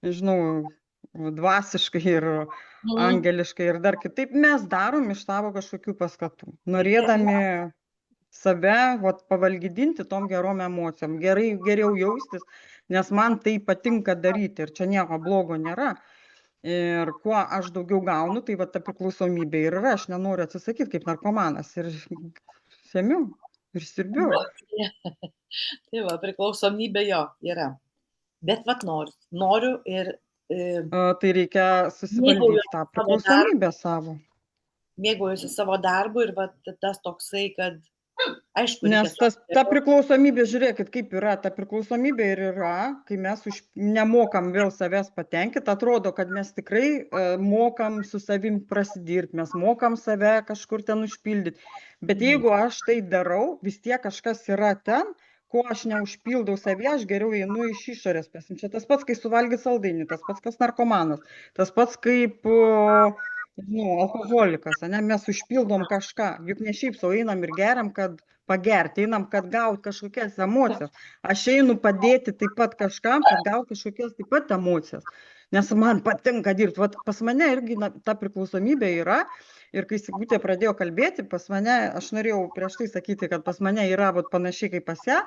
nežinau, dvasiškai ir angeliškai ir dar kitaip, mes darom iš savo kažkokių paskatų. Norėdami save pavalgydinti tom gerom emocijom, geriau jaustis, nes man tai patinka daryti ir čia nieko blogo nėra. Ir kuo aš daugiau gaunu, tai va ta priklausomybė ir yra, aš nenoriu atsisakyti kaip narkomanas ir semiu ir sirbiu. Tai va, priklausomybė jo yra. Bet vat noriu ir... Tai reikia susivaldyti tą priklausomybę savo. Mėgaujuosi savo darbu ir vat tas toksai, kad aišku, nes ta priklausomybė, žiūrėkit, kaip yra, ta priklausomybė ir yra, kai mes nemokam vėl savęs patenkinti, atrodo, kad mes tikrai mokam su savim prasidirbti, mes mokam save kažkur ten užpildyti, bet jeigu aš tai darau, vis tiek kažkas yra ten, ko aš neužpildau savie, aš geriau einu iš išorės pasimti. Čia tas pats, kai suvalgyt saldainį, tas pats, kas narkomanas, tas pats, kaip alkoholikas, ane, mes užpildom kažką, juk ne šiaip sau einam ir geriam, kad pagerti, einam, kad gaut kažkokias emocijas. Aš einu padėti taip pat kažkam, kad gaut kažkokias taip pat emocijas, nes man patinka dirbti. Vat pas mane irgi ta priklausomybė yra. Ir kai Sigutė pradėjo kalbėti, pas mane, aš norėjau prieš tai sakyti, kad pas mane yra panašiai kaip pas ją,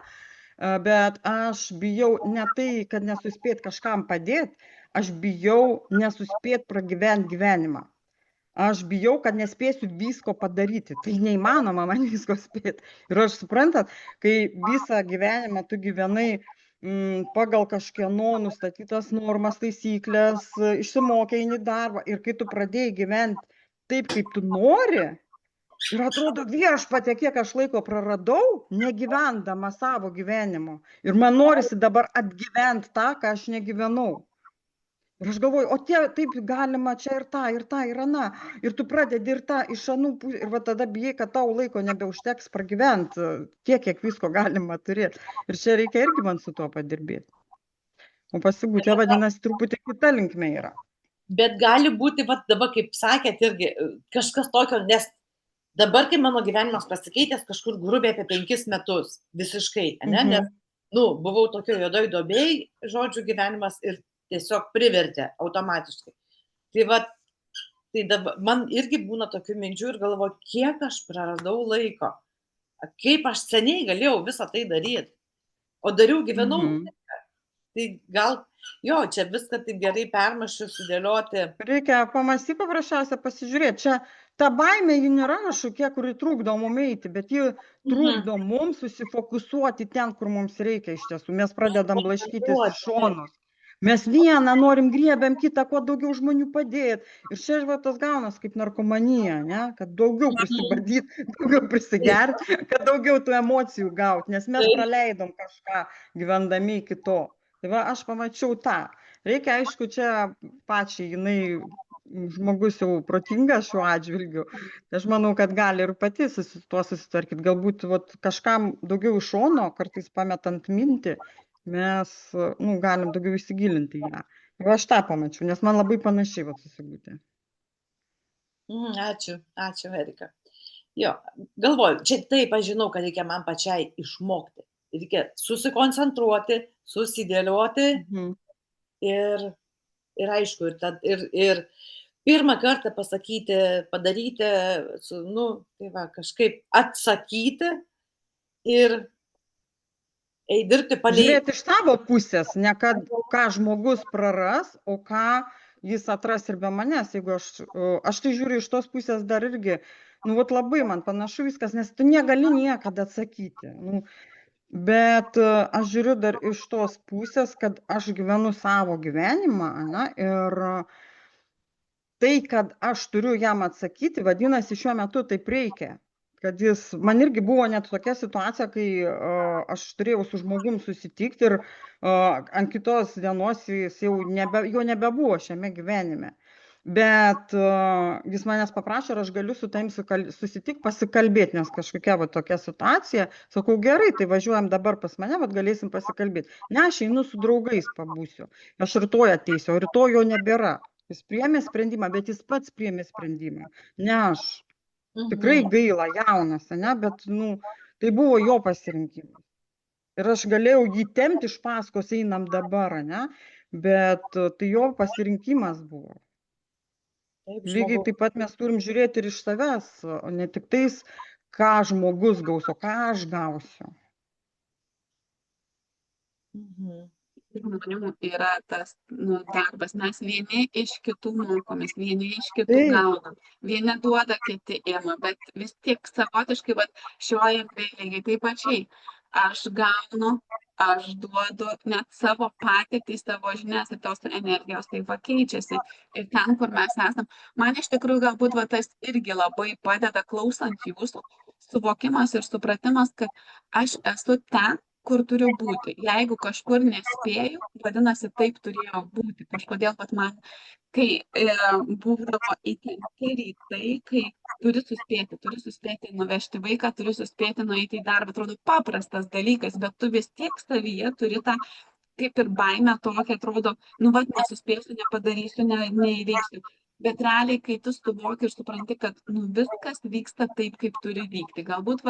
bet aš bijau ne tai, kad nesuspėt kažkam padėti, aš bijau nesuspėt pragyventi gyvenimą. Aš bijau, kad nespėsiu visko padaryti. Tai neįmanoma man visko spėti. Ir aš suprantat, kai visą gyvenimą tu gyvenai pagal kažkieno nustatytas normas, taisyklės, išsimokei į darbą ir kai tu pradėjai gyventi taip, kaip tu nori, ir atrodo, viešpatie, kiek aš laiko praradau, negyvendama savo gyvenimo. Ir man norisi dabar atgyventi tą, ką aš negyvenau. Ir aš galvoju, o taip galima čia ir tą, ir aną. Ir tu pradedi ir tą iš anų pusės. Ir va tada bijai, kad tau laiko nebeužteks pragyventi tiek, kiek visko galima turėti. Ir čia reikia irgi man su tuo padirbėti. O Sigutė, vadinasi, truputį kita linkme yra. Bet gali būti, va dabar, kaip sakėt, irgi kažkas tokio, nes dabar, kai mano gyvenimas pasikeitęs kažkur grubiai apie 5 metus, visiškai, ne? Nes, buvau tokio juodoj duobėj, žodžiu, gyvenimas ir tiesiog privertė automatiškai. Tai va, tai dabar, man irgi būna tokių minčių ir galvoju, kiek aš praradau laiko, kaip aš seniai galėjau visą tai daryti, o dariau, gyvenau. Tai gal, jo, čia viską taip gerai permašiu, sudėlioti. Reikia pamąstyti paprasčiausia, pasižiūrėti. Čia ta baimė, ji nėra kažkokia, kuri trukdo mums eiti, bet ji trukdo mums susifokusuoti ten, kur mums reikia iš tiesų. Mes pradedam blaškytis į šonus. Mes vieną norim, griebiam kitą, kuo daugiau žmonių padėti. Ir čia tas gaunas kaip narkomanija, ne? Kad daugiau prisibadyti, daugiau prisigerti, kad daugiau tų emocijų gauti, nes mes praleidom kažką gyvendami iki to. Tai va, aš pamačiau tą. Reikia, aišku, čia pačiai, žmogus jau protingas šiuo atžvilgiu. Tai aš manau, kad gali ir pati tuo susitvarkyti. Galbūt kažkam daugiau iš šono, kartais pametant mintį, mes galim daugiau įsigilinti į ją. Ir aš tą pamačiau, nes man labai panašiai susigūtė. Ačiū, Erika. Jo, galvoju, čia taip, aš žinau, kad reikia man pačiai išmokti. Reikia susikoncentruoti, susidėlioti ir aišku, ir pirmą kartą pasakyti, padaryti, tai va, kažkaip atsakyti ir dirbti palei. Žiūrėti iš tavo pusės, ne kad ką žmogus praras, o ką jis atras ir be manęs. Jeigu aš tai žiūriu iš tos pusės dar irgi, labai man panašu viskas, nes tu negali niekada atsakyti. Bet aš žiūriu dar iš tos pusės, kad aš gyvenu savo gyvenimą, ir tai, kad aš turiu jam atsakyti, vadinasi, šiuo metu taip reikia. kad man irgi buvo net tokia situacija, kai aš turėjau su žmogum susitikti ir ant kitos dienos jo nebebuvo šiame gyvenime. Bet jis manęs paprašė, ar aš galiu su tavim susitikti, pasikalbėti, nes kažkokia va tokia situacija. Sakau, gerai, tai važiuojam dabar pas mane, vat galėsim pasikalbėti. Ne, aš einu su draugais pabūsiu. Aš rytoj ateisiu, o rytoj jo nebėra. Jis priėmė sprendimą, bet jis pats priėmė sprendimą. Ne aš. Tikrai gaila, jaunas, ne, bet, tai buvo jo pasirinkimas. Ir aš galėjau jį tempti iš paskos, einam dabar, ne, bet tai jo pasirinkimas buvo. Lygiai taip pat mes turim žiūrėti ir iš savęs, o ne tik tais, ką žmogus gaus, o ką aš gausiu. Žmonių yra tas darbas. Mes vieni iš kitų mokomės, vieni iš kitų gaunam. Vieni duoda, kiti ima, bet vis tiek savotiškai šioje erdvėje lygiai taip pačiai. Aš gaunu, aš duodu net savo patirtį, savo žinias ir tos energijos taip keičiasi. Ir ten, kur mes esam, man iš tikrųjų galbūt tas irgi labai padeda klausant jūsų suvokimas ir supratimas, kad aš esu ten, kur turiu būti. Jeigu kažkur nespėju, vadinasi, taip turėjo būti. Kažkodėl man, kai būdavo įtempti rytai, kai turi suspėti nuvežti vaiką, turi suspėti nueiti į darbą, atrodo paprastas dalykas, bet tu vis tiek savyje turi tą, kaip ir baimę tokia, atrodo, nesuspėsiu, nepadarysiu, neįveiksiu. Bet realiai, kai tu suvoki ir supranti, kad viskas vyksta taip, kaip turi vykti. Galbūt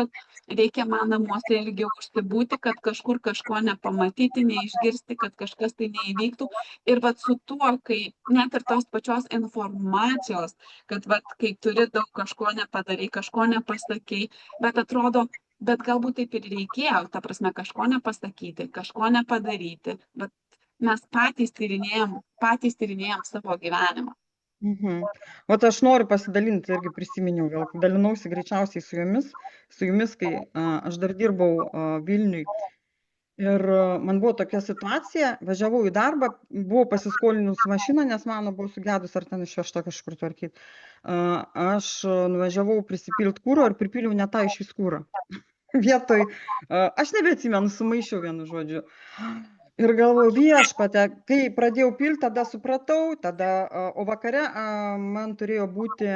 reikia man namuose ilgiau užsibūti, kad kažkur kažko nepamatyti, neišgirsti, kad kažkas tai neįvyktų. Ir su tuo, kai net ir tos pačios informacijos, kad kai turi daug kažko nepadarai, kažko nepasakei, bet atrodo, bet galbūt taip ir reikėjo, ta prasme, kažko nepasakyti, kažko nepadaryti. Bet mes patys tyrinėjam savo gyvenimą. Vat aš noriu pasidalinti, irgi prisiminiau, gal dalinausi greičiausiai su jumis, kai aš dar dirbau Vilniui. Ir man buvo tokia situacija, važiavau į darbą, buvau pasiskolinus mašiną, nes mano buvo sugedus ar ten išvežta kažkur tvarkyti. Aš nuvažiavau prisipilti kūro ir pripiliau ne tą iš vis kūrą. Vietoj, aš nebeatsimenu, sumaišiau vienu žodžiu. Ir galvoju, viešpate, kai pradėjau pilti, tada supratau, o vakare man turėjo būti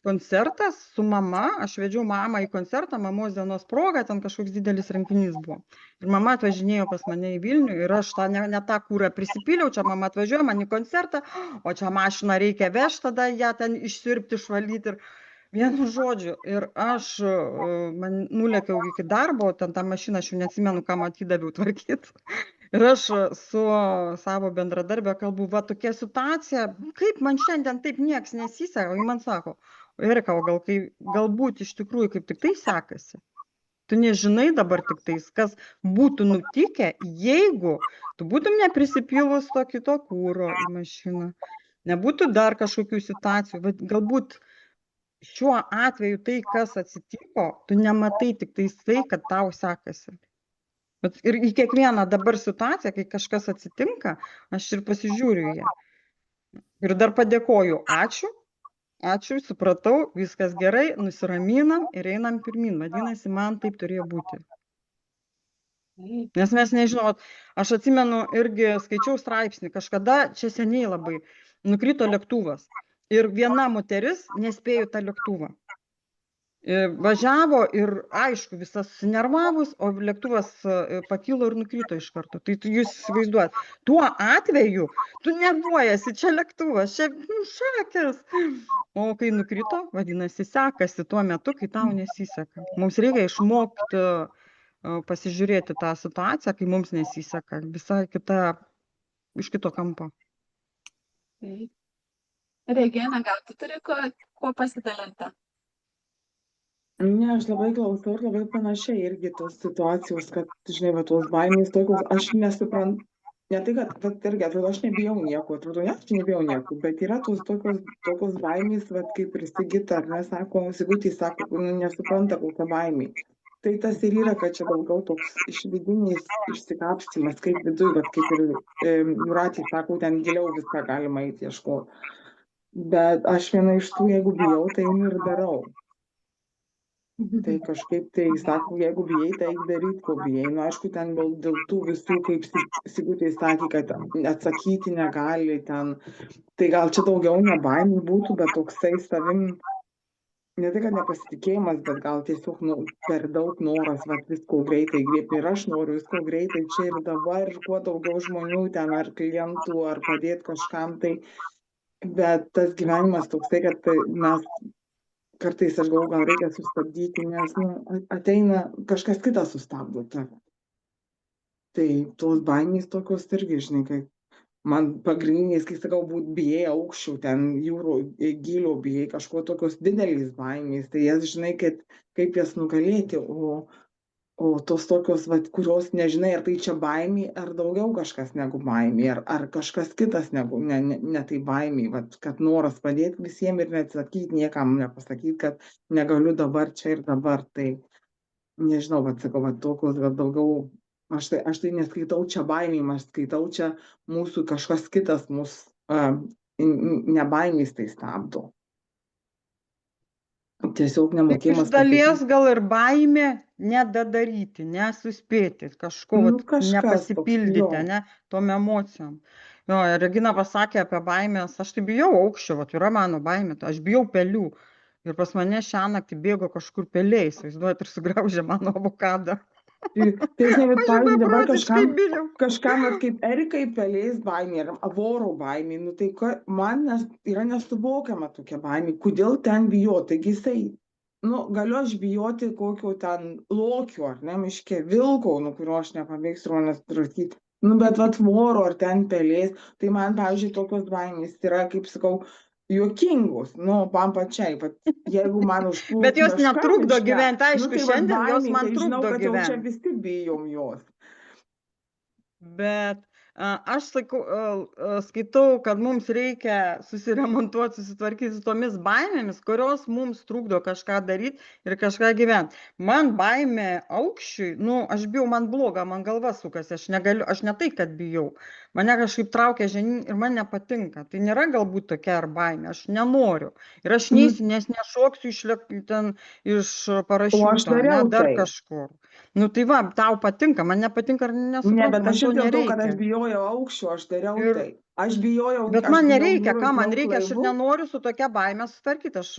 koncertas su mama, aš vedžiau mamą į koncertą, mamos dienos proga, ten kažkoks didelis renginys buvo. Ir mama atvažinėjo pas mane į Vilnių ir aš ne tą kūrą prisipiliau, čia mama atvažiuoja man į koncertą, o čia mašiną reikia vežti, tada ją ten išsiurbti, išvalyti ir vienu žodžiu. Ir aš nulėkiau iki darbo, ten tą mašiną, aš jau neatsimenu, ką atidaviau tvarkyti. Ir aš su savo bendradarbė kalbu, va tokia situacija, kaip man šiandien taip nieks nesiseka, o ji man sako, Erika, o galbūt iš tikrųjų kaip tik tai sekasi. Tu nežinai dabar tik tais, kas būtų nutikę, jeigu tu būtum neprisipilus to kito kūro į mašiną, nebūtų dar kažkokių situacijų, bet galbūt šiuo atveju tai, kas atsitiko, tu nematai tik tai, kad tau sekasi. Ir į kiekvieną dabar situaciją, kai kažkas atsitinka, aš ir pasižiūriu ją. Ir dar padėkoju, ačiū, supratau, viskas gerai, nusiraminam ir einam pirmin. Vadinasi, man taip turėjo būti. Nes mes nežinot, aš atsimenu irgi skaičiau straipsnį, kažkada čia seniai labai nukrito lėktuvas. Ir viena moteris nespėjo tą lėktuvą. Važiavo ir aišku, visas susinervavus, o lėktuvas pakilo ir nukrito iš karto. Tai jūs įsivaizduojat, tuo atveju tu nervuojasi, čia lėktuvas, čia šakės. O kai nukrito, vadinasi, sekasi tuo metu, kai tau nesiseka. Mums reikia išmokti pasižiūrėti tą situaciją, kai mums nesiseka. Visai kita, iš kito kampo. Regina, gal tu turi kuo pasidalinti? Ne, aš labai klausau ir labai panašiai irgi tos situacijos, kad, žinai, va, tos baimės tokios, aš nesuprantu, ne tai, kad irgi, atrodo, aš nebijau nieko, atrodo, ne, aš nebijau nieko, bet yra tos tokios baimės, va, kaip ir Sigita, ar ne, sako, Sigutė sako, nesupranta kokia baimė. Tai tas ir yra, kad čia daugiau toks išvidinis išsikapstymas, kaip viduj, va, kaip ir Jūratė sako, ten giliau viską galima eiti ieškoti. Bet aš viena iš tų, jeigu bijau, tai ir darau. Tai kažkaip tai sako, jeigu bijai, tai eik daryt, ko bijai. Nu, aišku, ten dėl tų visų, kaip Sigutė sakė, kad atsakyti negali ten. Tai gal čia daugiau ne baimė būtų, bet toksai savim, ne tai, kad nepasitikėjimas, bet gal tiesiog per daug noras, va, visko greitai griebti. Ir aš noriu visko greitai čia ir dabar, ir kuo daugiau žmonių ten, ar klientų, ar padėti kažkam. Tai, bet tas gyvenimas toksai, kad mes kartais aš galvoju, gal reikia sustabdyti, nes ateina kažkas kitas sustabdo tave. Tai tos baimės tokios irgi, žinai, kai man pagrindiniais, kai sakau, bijai aukščių, ten jūrų gilio bijai, kažko tokios didelės baimės, tai jas žinai, kaip jas nugalėti, o tos tokios, vat, kurios nežinai, ar tai čia baimė, ar daugiau kažkas negu baimė, ar kažkas kitas negu, ne tai baimė, vat, kad noras padėti visiems ir neatsakyti, niekam nepasakyti, kad negaliu dabar čia ir dabar. Tai nežinau, vat, sakau, vat, tokios, vat, daugiau, aš tai neskaitau čia baimėm, aš skaitau čia mūsų kažkas kitas, ne baimės tai stabdo. Tiesiog nemokėjimas. Iš dalies gal ir baimė nedadaryti, nesuspėti, kažko nepasipildyti, ne, tom emocijom. Jo, Regina pasakė apie baimės, aš tai bijau aukščio, yra mano baimė, aš bijau pelių. Ir pas mane šią naktį bėgo kažkur peliai, įsivaizduojat, ir sugraužė mano avokadą. Tai žinai, bet pavyzdžiui, dabar kažkam, kaip Erikai pelės baimė, ar vorų baimė, nu tai man yra nesuvokiama tokia baimė, kodėl ten bijoti, taigi jisai, galiu aš bijoti kokio ten lokio, ar ne, miške, vilko, kurio aš nepamėgsiu manęs trasyti, bet vat voro ar ten pelės, tai man, pavyzdžiui, tokios baimės yra, kaip sakau, juokingos, man pačiai, jeigu man užplūs. Bet jos netrukdo gyventi, aišku, šiandien jos man trukdo gyventi. Žinau, kad jau čia visi bijom jos. Bet aš skaitau, kad mums reikia susiremontuoti, susitvarkyti su tomis baimėmis, kurios mums trukdo kažką daryti ir kažką gyventi. Man baimė aukščiui, aš bijau, man bloga, man galva sukasi, aš negaliu, aš ne tai, kad bijau. Mane kažkaip traukia žemyn ir man nepatinka. Tai nėra galbūt tokia ar baimė, aš nenoriu. Ir aš neįsiu, nes nešoksiu iš parašiuto, ne, dar kažkur. Tai va, tau patinka, man nepatinka ar nesuprantu. Ne, bet aš jau dėl to, kad aš bijojau aukščio, aš dariau tai. Aš bijojau. Bet man nereikia, ką man reikia, aš ir nenoriu su tokia baime sutvarkyti. Aš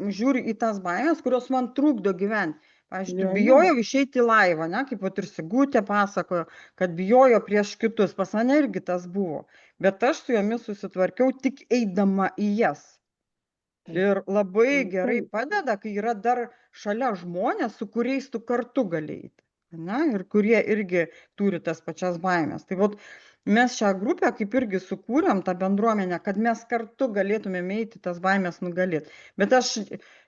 žiūriu į tas baimės, kurios man trukdo gyventi. Pavyzdžiui, bijojau išeiti į laivą, ne, kaip ir Sigutė pasakojo, kad bijojo prieš kitus. Pas mane irgi tas buvo. Bet aš su jomis susitvarkiau tik eidama į jas. Ir labai gerai padeda, kai yra dar šalia žmonės, su kuriais tu kartu gali eiti. Ir kurie irgi turi tas pačias baimės. Tai mes šią grupę kaip irgi sukūrėm tą bendruomenę, kad mes kartu galėtumėm eiti tas baimės nugalėti. Bet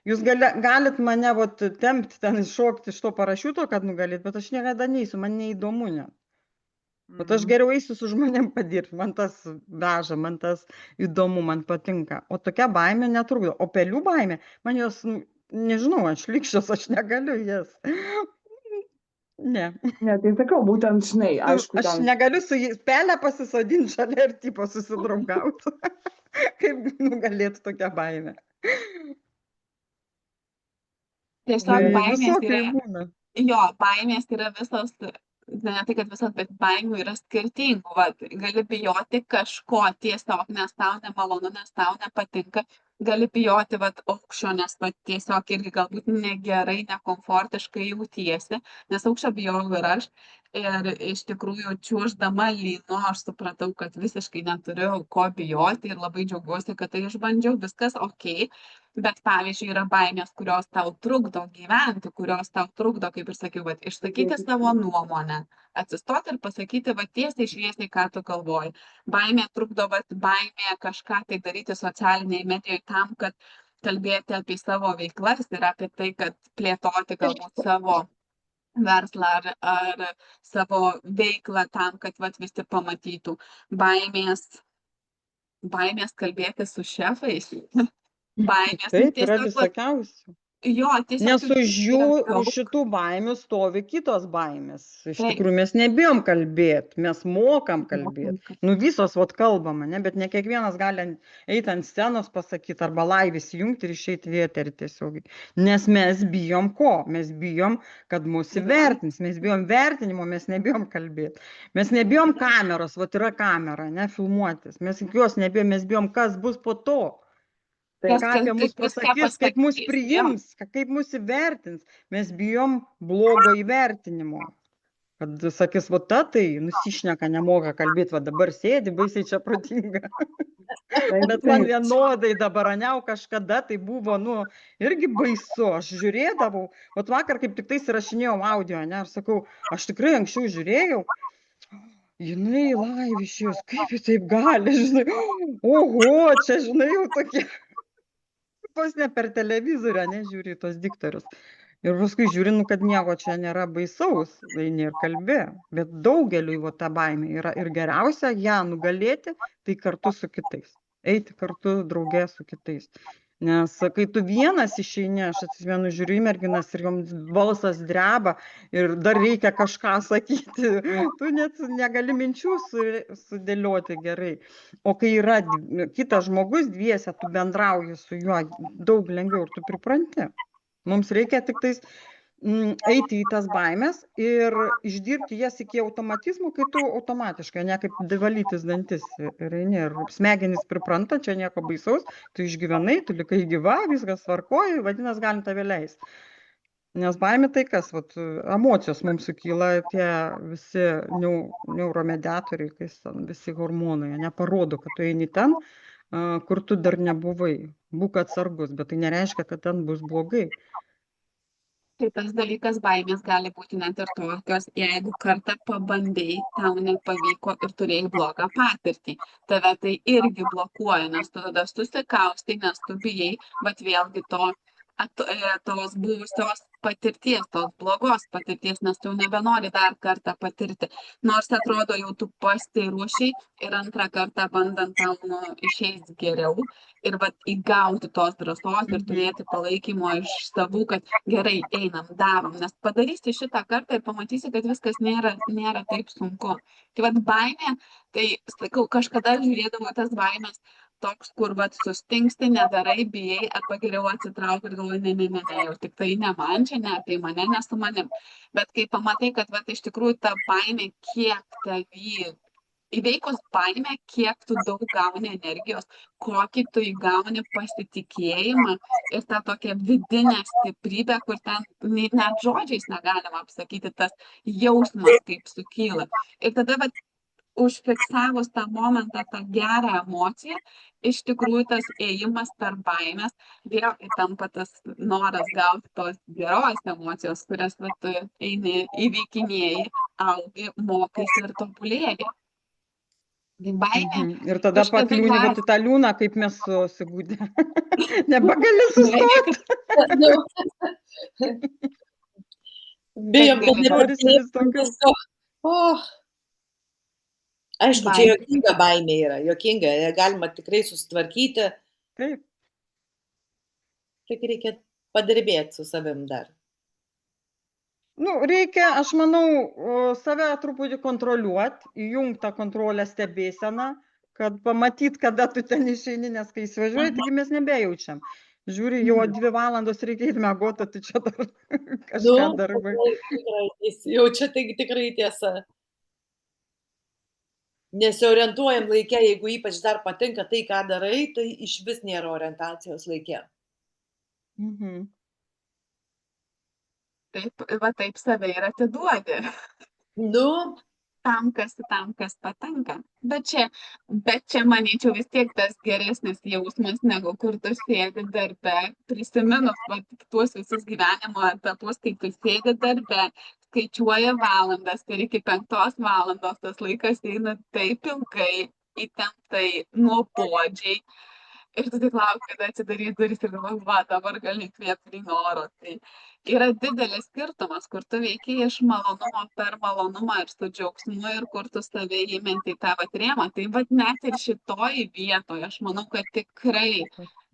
jūs galit mane tempti ten iššokti iš to parašiuto, kad nugalėti, bet aš niekada neįsiu, man neįdomu net. Bet aš geriau eisiu su žmonėm padirbti, man tas veža, man tas įdomu, man patinka. O tokia baimė netrukdo. O pelių baimė, man jos, nežinau, aš šlykščios, aš negaliu jas. Ne. Ne, tai sakau, būtent, žinai, aišku. Aš negaliu su pelę pasisodinti šalia ir tipo susidraugauti. Kaip nugalėti tokią baimę. Tiesiog baimės yra. Jo, baimės yra visos. Ne tai, kad visas, bet baimių yra skirtingų. Gali bijoti kažko tiesiog, nes tau nemalonu, nes tau nepatinka. Gali bijoti aukščio, nes tiesiog irgi galbūt negerai, nekomfortiškai jautiesi, nes aukščio bijojau ir aš. Ir iš tikrųjų, čiuoždama lynu, aš supratau, kad visiškai neturiu ko bijoti ir labai džiaugiuosi, kad tai išbandžiau, viskas ok. Bet pavyzdžiui, yra baimės, kurios tau trukdo gyventi, kurios tau trukdo, kaip ir sakiau, išsakyti savo nuomonę, atsistoti ir pasakyti tiesiai šviesiai, ką tu galvoji. Baimė trukdo, baimė kažką tai daryti socialiniai medijoje tam, kad kalbėti apie savo veiklas ir apie tai, kad plėtoti galbūt savo verslą ar savo veiklą tam, kad visi pamatytų. Baimės kalbėti su šefais. Baimės. Taip, yra visokiausių. Jo, tiesiog Nes tų už jų, yra už daug. šitų baimių stovi kitos baimės. Iš Taip. tikrųjų, mes nebijom kalbėti, mes mokam kalbėti. Mokam Nu visos vot kalbama, ne, bet ne kiekvienas gali eiti ant scenos pasakyti arba live įsijungti ir išeiti į eterį tiesiogiai. Nes mes bijom ko? Mes bijom, kad mus įvertins, mes bijom vertinimo, mes nebijom kalbėti. Mes nebijom kameros, vot yra kamera, ne, filmuotis. Mes jos nebijom, mes bijom, kas bus po to. Kas- Ką kas- apie mus kas ką pasakys, kaip mus pasakys, priims, kaip mus įvertins. Mes bijom blogo įvertinimo. Kad sakys, va ta tai nusišneka, nemoka kalbėti, va dabar sėdi, baisiai čia protinga. Bet man vienodai dabar, aniau kažkada tai buvo, nu, irgi baisu. Aš žiūrėdavau, vat vakar kaip tik tais įrašinėjau audio, ne, aš sakau, aš tikrai anksčiau žiūrėjau, jinai live išėjus, kaip ji taip gali, žinai, oho, čia, žinai, jau tokie. Vos ne per televizorių, ne, žiūri tos diktorius. Ir paskui žiūri, nu, kad nieko čia nėra baisaus, eini ir kalbi. Bet daugeliui va ta baimė yra ir geriausia ją nugalėti, tai kartu su kitais. Eiti kartu draugė su kitais. Nes kai tu vienas išeini, aš atsimenu, žiūriu į merginas ir joms balsas dreba ir dar reikia kažką sakyti, tu net negali minčių sudėlioti gerai. O kai yra kitas žmogus dviese, tu bendrauji su juo daug lengviau ir tu pripranti. Mums reikia tik tais eiti į tas baimės ir išdirbti jas iki automatizmo, kai tu automatiškai, ne kaip valytis dantis ir eini, ir smegenys pripranta, čia nieko baisaus, tu išgyvenai, tu likai gyva, viskas tvarkoji, vadinasi, galim tave leisti. Nes baimė tai kas, vat, emocijos mums sukyla, tie visi neuromediatoriai, visi hormonai, neparodo, kad tu eini ten, kur tu dar nebuvai. Būk atsargus, bet tai nereiškia, kad ten bus blogai. Tai tas dalykas baimės gali būti net ir tokios, jeigu kartą pabandai, tau nepavyko ir turėjai blogą patirtį. Tave tai irgi blokuoja, nes tu tada susikaustai, nes tu bijai, bet vėlgi tos buvusios patirties, tos blogos patirties, nes tu nebenori dar kartą patirti. Nors atrodo, jau tu pasiruošiai ir antrą kartą bandant tau išeis geriau ir įgauti tos drąsos ir turėti palaikymo iš savų, kad gerai, einam, darom, nes padarysi šitą kartą ir pamatysi, kad viskas nėra taip sunku. Tai baimė, tai sakau, kažkada žiūrėdavau tas baimės toks, kur sustingsti, nedarai, bijai, arba geriau atsitrauki ir galvoji, ne, jau tik tai ne man čia, ne apie mane, ne su manim. Bet kai pamatai, kad iš tikrųjų ta baimė, kiek tavį įveikus baimę, kiek tu daug gauni energijos, kokį tu įgauni pasitikėjimą ir tą tokią vidinę stiprybę, kur ten net žodžiais negalima apsakyti, tas jausmas kaip sukyla. Ir tada užfiksavus tą momentą, tą gerą emociją, iš tikrųjų tas ėjimas per baimės vėl tampa tas noras gauti tos geros emocijos, kurias tu eini, įveikinėjai, augi, mokais ir tobulėji. Baimė. Ir tada pakliūni į tą liūną, kaip mes susigūdė. Nebegali sustoti. Bijom, kad nepradėtų. Aišku, čia jokinga baimė yra, jokinga, galima tikrai susitvarkyti. Taip. Tik reikia padirbėti su savim dar. Nu, reikia, aš manau, save truputį kontroliuoti, įjungti tą kontrolę stebėseną, kad pamatyt, kada tu ten išeini, nes kai įsivažiuoji, taigi mes nebejaučiam. Žiūri, jau 2 valandos reikia ir mėgoti, tai čia dar kažką darbai. Jau čia taigi tikrai tiesa. Nesiorientuojam laike, jeigu ypač dar patinka tai, ką darai, tai iš vis nėra orientacijos laike. Taip save ir atiduodi. Tam, kas patinka. Bet čia, manyčiau, vis tiek tas geresnis jausmas, negu kur tu sėdi darbe, prisiminus tuos visus gyvenimo etapus, kai tu sėdi darbe, skaičiuoja valandas ir iki 5 valandos tas laikas eina taip ilgai, įtemptai, nuobodžiai. Ir tu tik lauki, kada atsidarys duris ir galvoji, dabar gali įkvėpti noro. Tai yra didelis skirtumas, kur tu veiki iš malonumo per malonumą ir su džiaugsmu ir kur tu save įmenti į tą rėmą. Tai net ir šitoj vietoje, aš manau, kad tikrai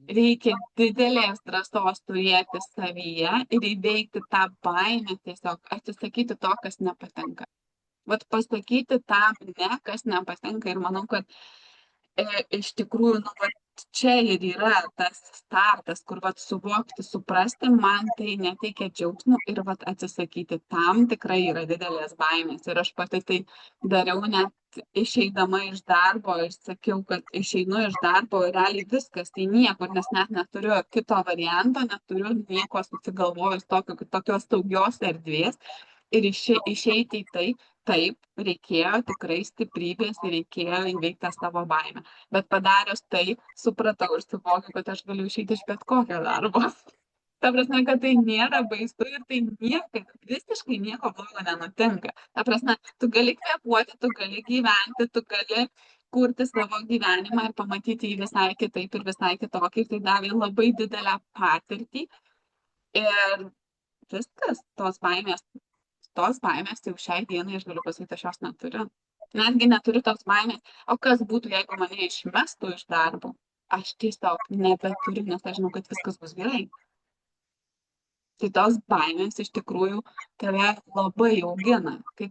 reikia didelės drąsos turėti savyje ir įveikti tą baimę, tiesiog atsisakyti to, kas nepatinka. Vat pasakyti tam ne, kas nepatinka, ir manau, kad iš tikrųjų, nu, vat, čia ir yra tas startas, kur vat, suvokti, suprasti, man tai neteikia džiaugsmo ir vat, atsisakyti tam tikrai yra didelės baimės. Ir aš pati tai dariau net išeidama iš darbo ir sakiau, kad išeinu iš darbo ir realiai viskas, tai niekur, nes net neturiu kito varianto, neturiu nieko susigalvojus tokios saugios erdvės. Ir išeiti į tai, taip, reikėjo tikrai stiprybės ir reikėjo įveikti tą savo baimę. Bet padarius tai, supratau ir suvokiu, kad aš galiu išeiti iš bet kokio darbo. Ta prasme, kad tai nėra baisu ir tai visiškai nieko blogo nenutinka. Ta prasme, tu gali kvėpuoti, tu gali gyventi, tu gali kurti savo gyvenimą ir pamatyti jį visai kitaip ir visai kitokį. Tai davė labai didelę patirtį ir viskas, tos baimės jau šiai dienai, aš galiu pasakyti, aš jos neturiu. Netgi neturiu tos baimės. O kas būtų, jeigu mane išmestų iš darbo? Aš tiesiog nebeturiu, nes aš žinau, kad viskas bus gerai. Tai tos baimės iš tikrųjų tave labai augina. Kai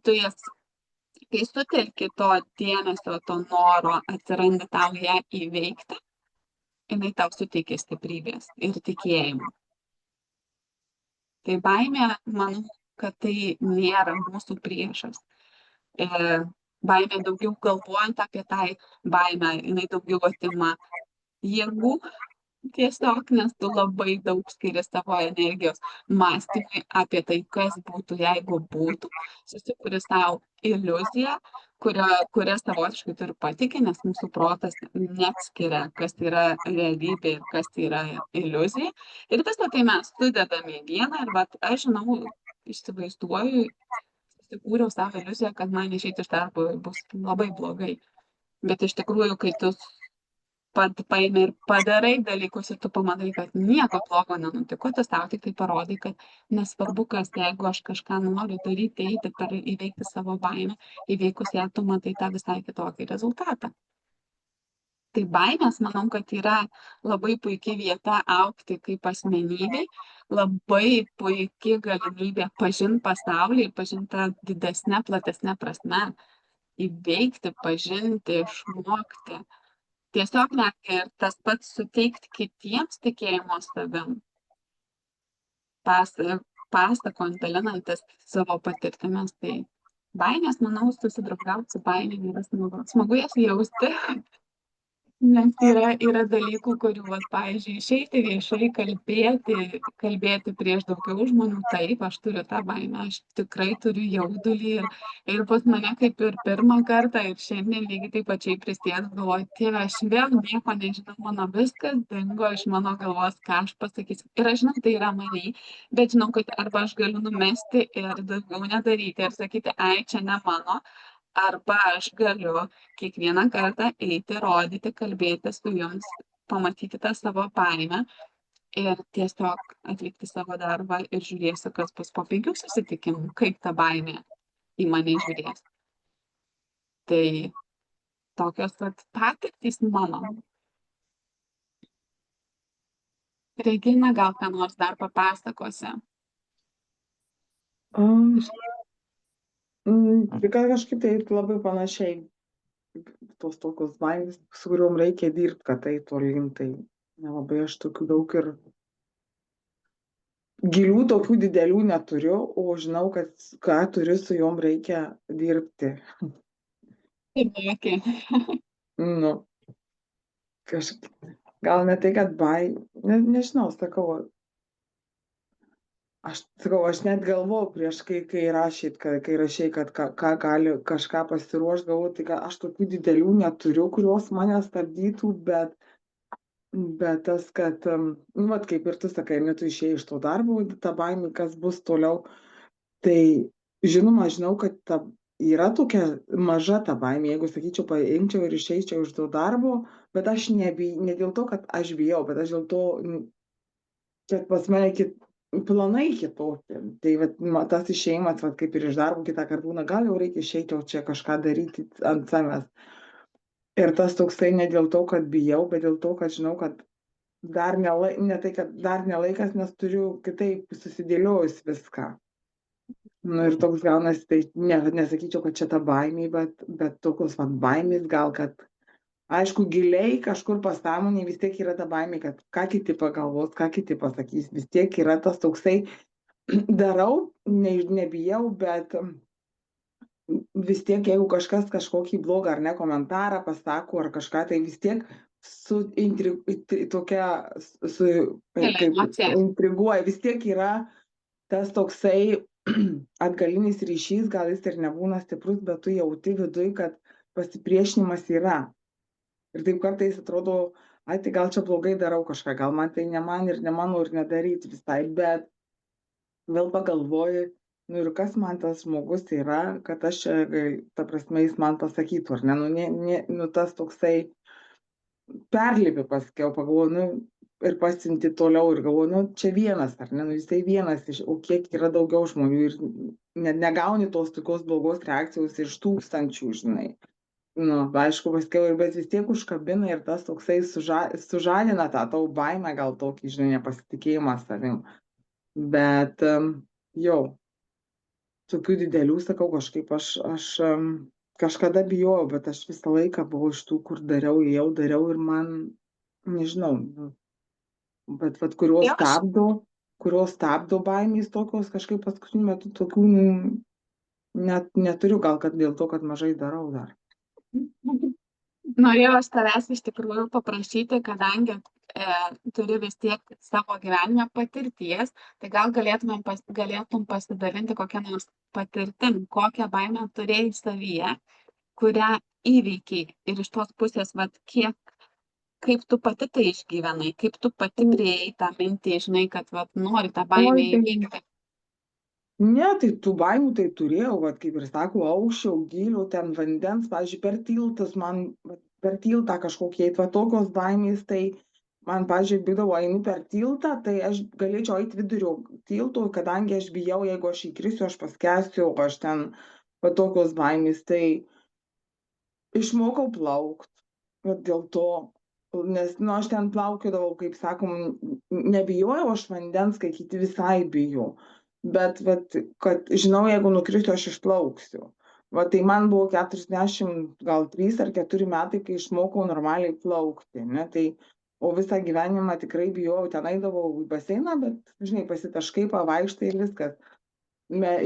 sutelki to dėmesio, to noro, atsirandi tau ją įveikti, jinai tau suteikia stiprybės ir tikėjimo. Tai baimė, manau, kad tai nėra mūsų priešas. Baimė daugiau galvojant apie tai baimę, jinai daugiau atima jėgų tiesiog, nes tu labai daug skiri savo energijos mąstymui apie tai, kas būtų, jeigu būtų. Susikuri savo iliuziją, kurią savotiškai tu ir patiki, nes mūsų protas neatskiria, kas yra realybė ir kas yra iliuzija. Ir visą tai mes sudedame į vieną ir vat, aš žinau, įsivaizduoju, susikūriau savo iliuziją, kad man išeiti iš darbo bus labai blogai. Bet iš tikrųjų, kai tu paimi ir padarai dalykus ir tu pamatai, kad nieko blogo nenutiko, tu tau tik tai parodai, kad nesvarbu kas, jeigu aš kažką noriu daryti, eiti per įveikti savo baimę, įveikus ją, tu matai tą visai kitokį rezultatą. Tai baimės, manau, kad yra labai puikia vieta augti kaip asmenybei, labai puikia galimybė pažinti pasaulį ir pažinti tą didesnę, platesnę prasme, įveikti, pažinti, išmokti. Tiesiog netgi ir tas pats suteikti kitiems tikėjimo savim, pasakojant, dalinantis savo patirtimis. Tai baimės, manau, susidraugauti su baimėm yra smagu jas jausti, nes yra dalykų, kurių, vat, pavyzdžiui, išeiti viešai, kalbėti prieš daugiau žmonių, taip, aš turiu tą baimę, aš tikrai turiu jaudulį ir pas mane kaip ir pirmą kartą ir šiandien lygiai taip pačiai prisėdus, galvoju, Dieve, aš vėl nieko nežinau, mano viskas dingo iš mano galvos, ką aš pasakysiu. Ir aš žinau, tai yra maniai, bet žinau, kad arba aš galiu numesti ir daugiau nedaryti ir sakyti, ai, čia ne mano. Arba aš galiu kiekvieną kartą eiti, rodyti, kalbėti su jums, pamatyti tą savo baimę ir tiesiog atlikti savo darbą ir žiūrėsiu, kas bus po 5 susitikimų, kaip ta baimė į mane žiūrės. Tai tokios patirtys mano. Regina, gal ką nors dar papasakosi? Tai kažkaip tai labai panašiai tos tokios baimės, su kuriuom reikia dirbti, kad tai tolyn, tai nelabai aš tokių daug ir gilių tokių didelių neturiu, o žinau, kad ką turiu, su jom reikia dirbti. Kitokie. Nu, gal ne tai, kad nežinau, sakau, aš net galvojau prieš, kai rašyt, kai rašai, kad ką gali kažką pasiruošti, galvoju, tai aš tokių didelių neturiu, kurios mane stabdytų, bet tas, kad, vat kaip ir tu sakai, tu išėjai iš to darbo, ta baimė, kas bus toliau, tai žinoma, žinau, kad yra tokia maža ta baimė, jeigu, sakyčiau, paimčiau ir išeičiau iš to darbo, bet aš ne dėl to, kad aš bijau, bet aš dėl to, kad pas mane planai kitokie. Tai tas išėjimas, kaip ir iš darbo kitą kartą būna, gal jau reikia išeiti, o čia kažką daryti ant savęs. Ir tas toksai ne dėl to, kad bijau, bet dėl to, kad žinau, kad dar ne tai, kad dar ne laikas, nes turiu kitaip susidėliojus viską. Nu ir toks gaunasi, tai nesakyčiau, kad čia ta baimė, bet tokios baimės gal, kad aišku, giliai kažkur pasąmonėje vis tiek yra ta baimė, kad ką kiti pagalvos, ką kiti pasakys, vis tiek yra tas toksai darau, nebijau, bet vis tiek, jeigu kažkas kažkokį blogą ar ne komentarą pasako ar kažką, tai vis tiek intriguoja, vis tiek yra tas toksai atgalinis ryšys, gal jis ir nebūna stiprus, bet tu jauti viduj, kad pasipriešinimas yra. Ir taip kartais atrodo, ai, tai gal čia blogai darau kažką, gal man tai ne man ir ne mano ir nedaryti visai, bet vėl pagalvoju, nu ir kas man tas žmogus yra, kad aš čia, ta prasme, jis man pasakytų, ar ne, nu tas toksai perlipi paskiau, pagalvoju, nu ir pasiunti toliau ir galvoju, nu čia vienas, ar ne, nu jisai vienas, o kiek yra daugiau žmonių ir negauni tos tokios blogos reakcijos iš tūkstančių, žinai. Nu, aišku, paskiau, bet vis tiek užkabina ir tas toksai sužadina tą tau baimę, gal tokį, žinai, nepasitikėjimą savim. Bet jau, tokių didelių, sakau, kažkaip aš kažkada bijojau, bet aš visą laiką buvau iš tų, kur dariau ir man, nežinau, bet kurios stabdo baimės tokios, kažkaip paskutiniu metu tokių net neturiu, gal kad dėl to, kad mažai darau dar. Norėjau aš tavęs iš tikrųjų paprašyti, kadangi turi vis tiek savo gyvenime patirties, tai gal galėtum pasidalinti kokią nors patirtim, kokią baimę turėjai savyje, kurią įveikiai ir iš tos pusės, kaip tu pati tai išgyvenai, kaip tu pati priėjai tą mintį, žinai, kad nori tą baimę įveikti. Ne, tai tų baimių tai turėjau, kaip ir sako, aukščio, gylio, ten vandens, pavyzdžiui, per tiltus, man per tiltą kažkokie, tokios baimės, tai man, pavyzdžiui, būdavo, einu per tiltą, tai aš galėčiau eiti vidurio tilto, kadangi aš bijau, jeigu aš įkrisiu, aš paskęsiu, aš ten, tokios baimės, tai išmokau plaukti, dėl to, nes, aš ten plaukiodavau, kaip sakom, nebijojau aš vandens, kai kiti visai bijo. Bet, kad žinau, jeigu nukrisiu, aš išplauksiu. Tai man buvo 40, gal 3 ar 4 metai, kai išmokau normaliai plaukti, ne, tai, o visą gyvenimą tikrai bijojau, ten eidavau į baseiną, bet, žinai, pasitaškai, pavaikštai ir viskas.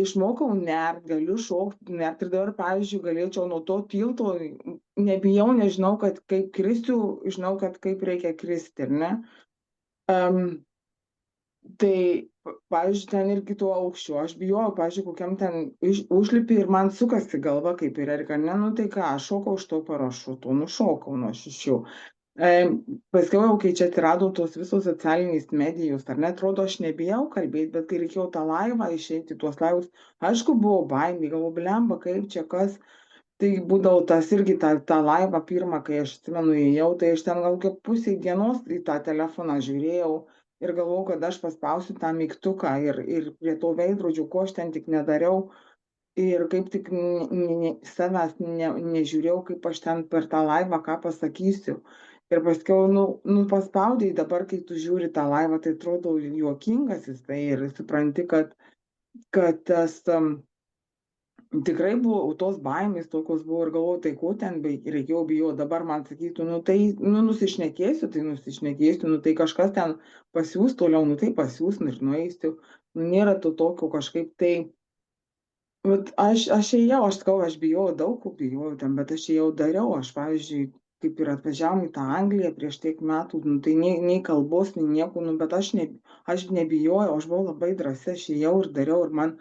Išmokau nert, galiu šokti, net ir dabar, pavyzdžiui, galėčiau nuo to tilto, nebijau, nežinau, kad kaip krisiu, žinau, kad kaip reikia kristi, ar ne. Tai, pavyzdžiui, ten irgi tuo aukščiu, aš bijojau, pavyzdžiui, kokiam ten užlipi ir man sukasi galva, kaip ir Erika, ne, nu tai ką, aš šokau iš to parašuto, nušokau nuo 6. Paskiau jau, kai čia atsirado tos visos socialinės medijos, ar ne, atrodo, aš nebijau kalbėti, bet kai reikėjo tą laivą išeiti, tuos laivus, aišku, buvo baimė, galvoju, blemba, kaip čia kas, tai būdavo tas irgi tą laivą pirmą, kai aš atsimenu įėjau, tai aš ten gal kaip pusę dienos į tą telefoną žiūrėjau, ir galvojau, kad aš paspausiu tą mygtuką ir prie to veidrodžio, ko aš ten tik nedariau, ir kaip tik savęs nežiūrėjau, kaip aš ten per tą laivą ką pasakysiu. Ir paskiau, paspaudai, dabar, kai tu žiūri tą laivą, tai atrodo juokingas jisai ir supranti, kad tas tikrai buvo, tos baimės tokios buvo ir galvoju, tai ko ten reikėjo bijoti, dabar man sakytų, nusišnekėsiu, tai kažkas ten pasiūs toliau, tai pasiūs ir nueisiu, nėra to tokio kažkaip tai, aš ėjau, aš bijojau, daug ko bijojau ten, bet aš ėjau dariau, aš, pavyzdžiui, kaip ir atvažiavom į tą Angliją prieš tiek metų, tai nei kalbos, nei nieko, bet aš nebijojau, aš buvau labai drąsi, aš ėjau ir dariau, ir man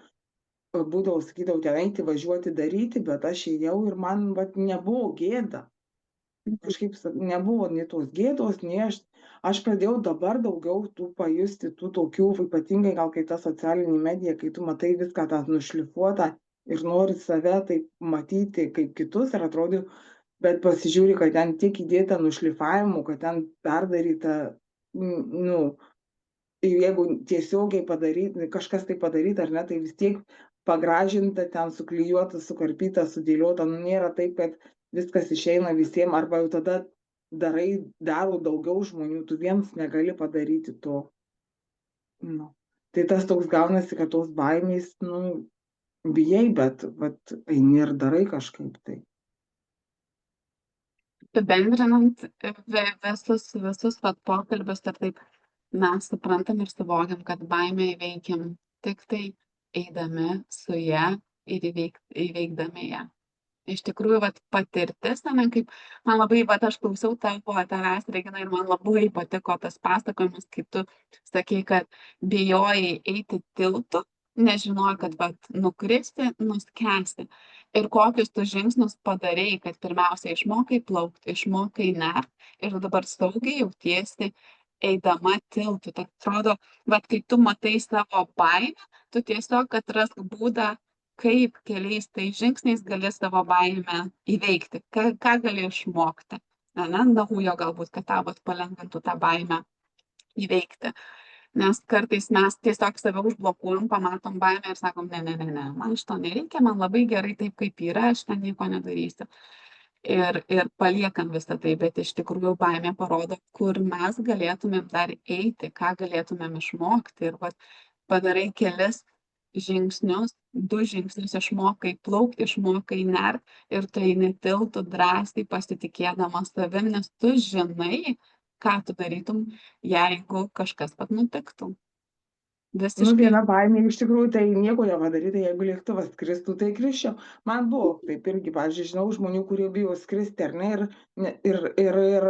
būdavo, sakydavau, ten eiti, važiuoti, daryti, bet aš ėjau ir man nebuvo gėda. Kažkaip nebuvo nei tos gėdos, nei aš pradėjau dabar daugiau tų pajusti, tų tokių, ypatingai gal kai ta socialinė medija, kai tu matai viską tą nušlifuotą ir nori save taip matyti kaip kitus, ir atrodo, bet pasižiūri, kad ten tiek įdėta nušlifavimų, kad ten perdaryta, jeigu tiesiogiai padaryti, kažkas tai padaryti, ar ne, tai vis tiek pagražinta, ten suklijuota, sukarpyta, sudėliota, nėra taip, kad viskas išeina visiems, arba jau tada daro daugiau žmonių, tu vienas negali padaryti to. Nu. Tai tas toks gaunasi, kad tos baimės, bijai, bet vat, eini ir darai kažkaip tai. Apibendrinant visus vat pokalbius ir taip mes suprantam ir suvokiam, kad baimę įveikiam tik tai eidami su ja ir įveikdami ją. Iš tikrųjų, vat patirtis, kaip man labai, vat aš klausiau tavęs, Regina, ir man labai patiko tas pasakojimas, kai tu sakei, kad bijojai eiti tiltu, nežinojai, kad vat nukristi, nuskęsti. Ir kokius tu žingsnius padarei, kad pirmiausia išmokai plaukti, išmokai nert ir dabar saugiai jautiesi eidama tiltu. Tai atrodo, vat kai tu matai savo baimę, tu tiesiog atrask būdą, kaip keliais tais žingsniais gali savo baimę įveikti, ką gali išmokti, naujo galbūt, kad tau palengvintų tą baimę įveikti. Nes kartais mes tiesiog save užblokuojam, pamatom baimę ir sakom, ne, man šito nereikia, man labai gerai taip, kaip yra, aš ten nieko nedarysiu. Ir paliekam visą tai, bet iš tikrųjų baimė parodo, kur mes galėtumėm dar eiti, ką galėtumėm išmokti. Ir padarai kelis žingsnius, 2 žingsnius išmokai plaukti, išmokai nert ir tu eini tiltu drąsiai pasitikėdamas savim, nes tu žinai, ką tu darytum, jeigu kažkas nutiktų. Visiškai. Viena baimė iš tikrųjų tai nieko nepadaryti, jeigu lėktuvas skristų, tai krisčiau. Man buvo taip irgi, pavyzdžiui, žinau žmonių, kurie bijo skristi, ar ne, ir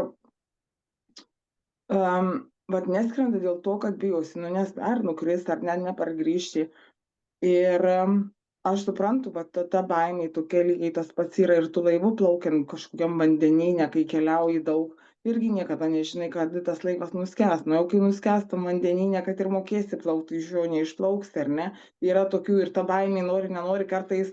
vat neskrenda dėl to, kad bijosi, nes ar nukris, ar nepargrįžti. Ir aš suprantu, vat ta baimė tokia lygiai tas pats yra ir tu laivu plaukiant kažkokiam vandenyne, kai keliauji daug, irgi niekada nežinai, kad tas laivas nuskęs. Jau kai nuskęstam vandenyne, kad ir mokėsi plaukti, iš jo neišplauksi, ar ne? Yra tokių ir ta baimė nori, nenori, kartais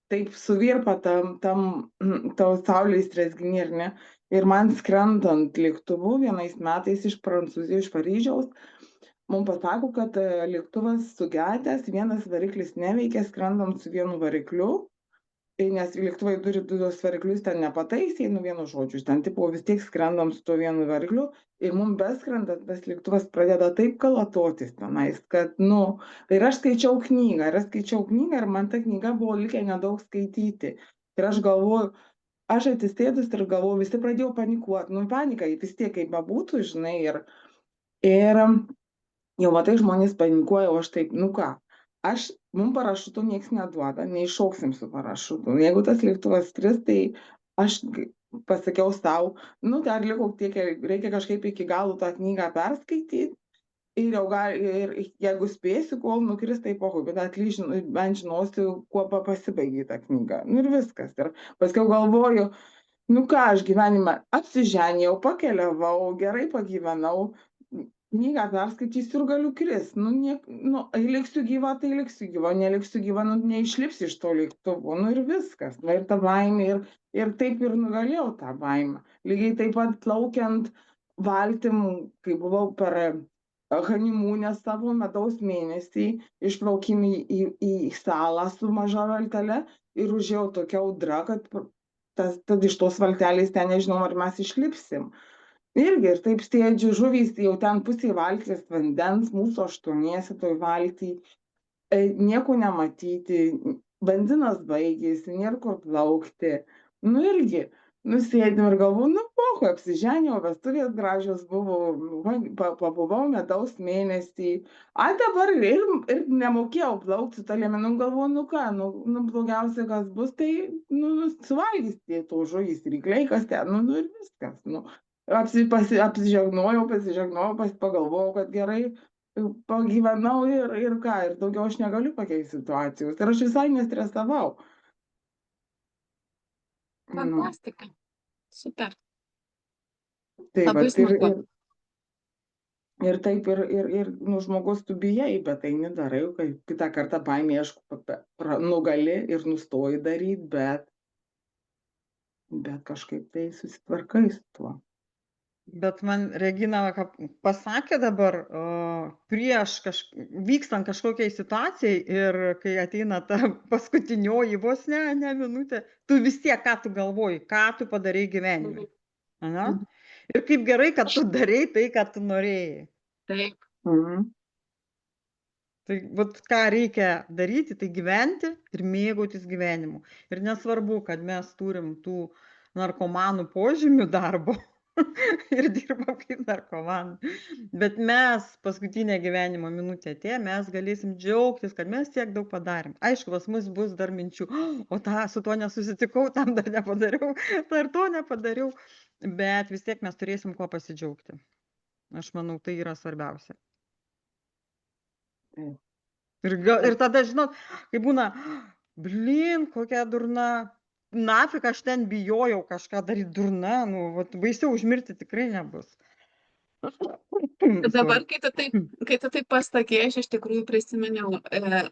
taip suvirpa tam saulės rezginį, ar ne? Ir man skrendant lėktuvu vienais metais iš Prancūzijos, iš Paryžiaus, mums pasako, kad lėktuvas sugedęs, vienas variklis neveikia, skrendam su vienu varikliu, nes lėktuvai turi 2 variklius, ten nepataisė, vienu žodžiu, ten tipo vis tiek skrendam su tuo vienu varikliu ir mums beskrendant tas lėktuvas pradeda taip kalatotis tenais, kad, ir aš skaičiau knygą ir man ta knyga buvo likę nedaug skaityti. Ir aš galvoju, aš atsisėdus ir galvoju, visi pradėjo panikuoti, panika, vis tiek kaip bebūtų, žinai, ir jau matai, žmonės panikuoja, o aš taip, ką, mums parašutų nieks neduoda, neiššoksim su parašutu. Jeigu tas lėktuvas skris, tai aš pasakiau savo, dar liko tiek, reikia kažkaip iki galo tą knygą perskaityti ir jeigu spėsiu, kol nukris, tai pohui, bet bent žinosiu, kuo pasibaigė ta knyga. Ir viskas. Ir paskiau galvoju, ką aš gyvenime apsiženėjau, pakeliavau, gerai pagyvenau, knygą perskaitysiu ir galiu krist. Liksiu gyva, tai liksiu gyva, neliksiu gyva, neišlipsiu iš to lėktuvo, ir viskas. Ir ta baimė, ir taip ir nugalėjau tą baimę. Lygiai taip pat plaukiant valtim, kai buvau per honeymoonę savo medaus mėnesį, išplaukėm į salą su maža valtele ir užėjau tokia audra, kad iš tos valtelės ten nežinau, ar mes išlipsim. Irgi ir taip sėdžiu, žuvys jau ten pusė valties vandens, mūsų 8 toj valty, nieko nematyti, benzinas baigėsi, nėra kur plaukti. Irgi, sėdim ir galvoju, pohui, apsiženiau, vestuvės gražios buvo, pabuvau medaus mėnesį, dabar ir nemokėjau plaukti su ta liemena, galvoju, ką, blogiausia, kas bus, tai, suvalgys tie to žuvys, rykliai, kas ten, ir viskas, Pasižegnojau, pagalvojau, kad gerai pagyvenau ir ką, ir daugiau aš negaliu pakeisti situacijos. Ir aš visai nestresavau. Fantastika. Super. Taip, Labai smagu. ir taip, ir žmogus tu bijai, bet tai nedarai, kai kitą kartą baimė, aišku, nugali ir nustoji daryti, bet kažkaip tai susitvarkai su tuo. Bet man Regina pasakė dabar, prieš vykstant kažkokiai situacijai ir kai ateina ta paskutinioji vos ne minutė, tu vis tiek, ką tu galvoji, ką tu padarai gyvenime. Ir kaip gerai, kad tu darei tai, ką tu norėjai. Taip. Mhm. Tai vat ką reikia daryti, tai gyventi ir mėgautis gyvenimu. Ir nesvarbu, kad mes turim tų narkomanų požymių darbo ir dirbam kaip narkomanai. Bet mes paskutinę gyvenimo minutę atėję, mes galėsim džiaugtis, kad mes tiek daug padarėm. Aišku, pas mus bus dar minčių, o su tuo nesusitikau, tam dar nepadariau, dar to nepadariau. Bet vis tiek mes turėsim kuo pasidžiaugti. Aš manau, tai yra svarbiausia. Taip. Ir tada, žinot, kai būna, blin, kokia durna, nafik aš ten bijojau kažką daryti durna, nu, vat, baisiau užmirti tikrai nebus. Dabar, Sorry. kai tu taip pasakei, aš iš tikrųjų prisiminiau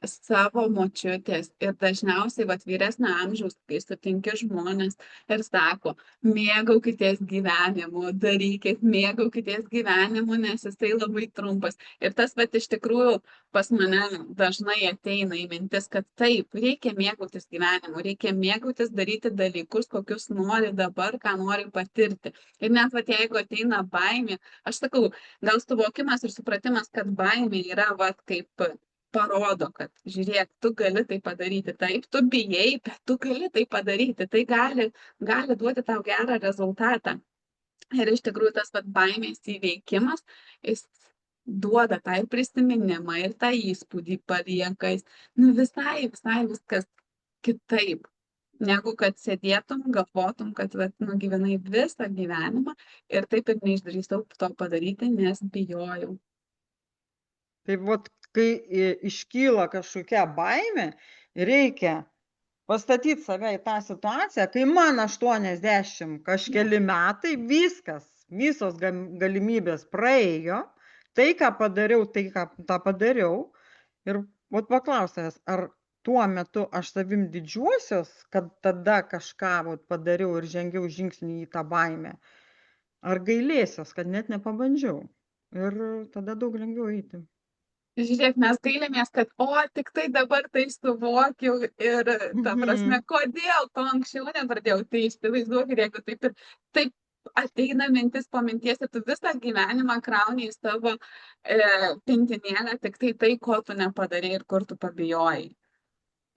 savo močiutės ir dažniausiai vat, vyresnio amžiaus, kai sutinki žmonės ir sako, mėgaukitės gyvenimu, darykit, mėgaukitės gyvenimu, nes jisai labai trumpas. Ir tas vat, iš tikrųjų pas mane dažnai ateina į mintis, kad taip, reikia mėgautis gyvenimu, reikia mėgautis daryti dalykus, kokius nori dabar, ką nori patirti. Ir net vat, jeigu ateina baimė, aš sakau, gal suvokimas ir supratimas, kad baimė yra vat, kaip parodo, kad žiūrėk, tu gali tai padaryti. Taip, tu bijai, bet tu gali tai padaryti. Tai gali duoti tau gerą rezultatą. Ir iš tikrųjų tas vat, baimės įveikimas, jis duoda tą ir prisiminimą, ir tą įspūdį palieka. Nu, visai viskas kitaip. Negu kad sėdėtum, galvotum, kad vat, nugyvenai visą gyvenimą ir taip ir neišdrįsau to padaryti, nes bijojau. Tai vat, kai iškyla kažkokia baimė, reikia pastatyti save į tą situaciją, kai man 80 kažkeli metai, viskas, visos galimybės praėjo, tai, ką padariau, tą padariau. Ir vat paklausęs, ar tuo metu aš savim didžiuosios, kad tada kažką vat, padariau ir žengiau žingsnį į tą baimę, ar gailėsios, kad net nepabandžiau. Ir tada daug lengviau eiti. Žiūrėk, mes gailimės, kad tik tai dabar tai suvokiau ir ta prasme, kodėl to anksčiau nepradėjau. Tai įsivaizduokit, jeigu taip ateina mintis po minties, tu visą gyvenimą krauni į savo pintinėlę, tik tai, ko tu nepadarei ir kur tu pabijojai.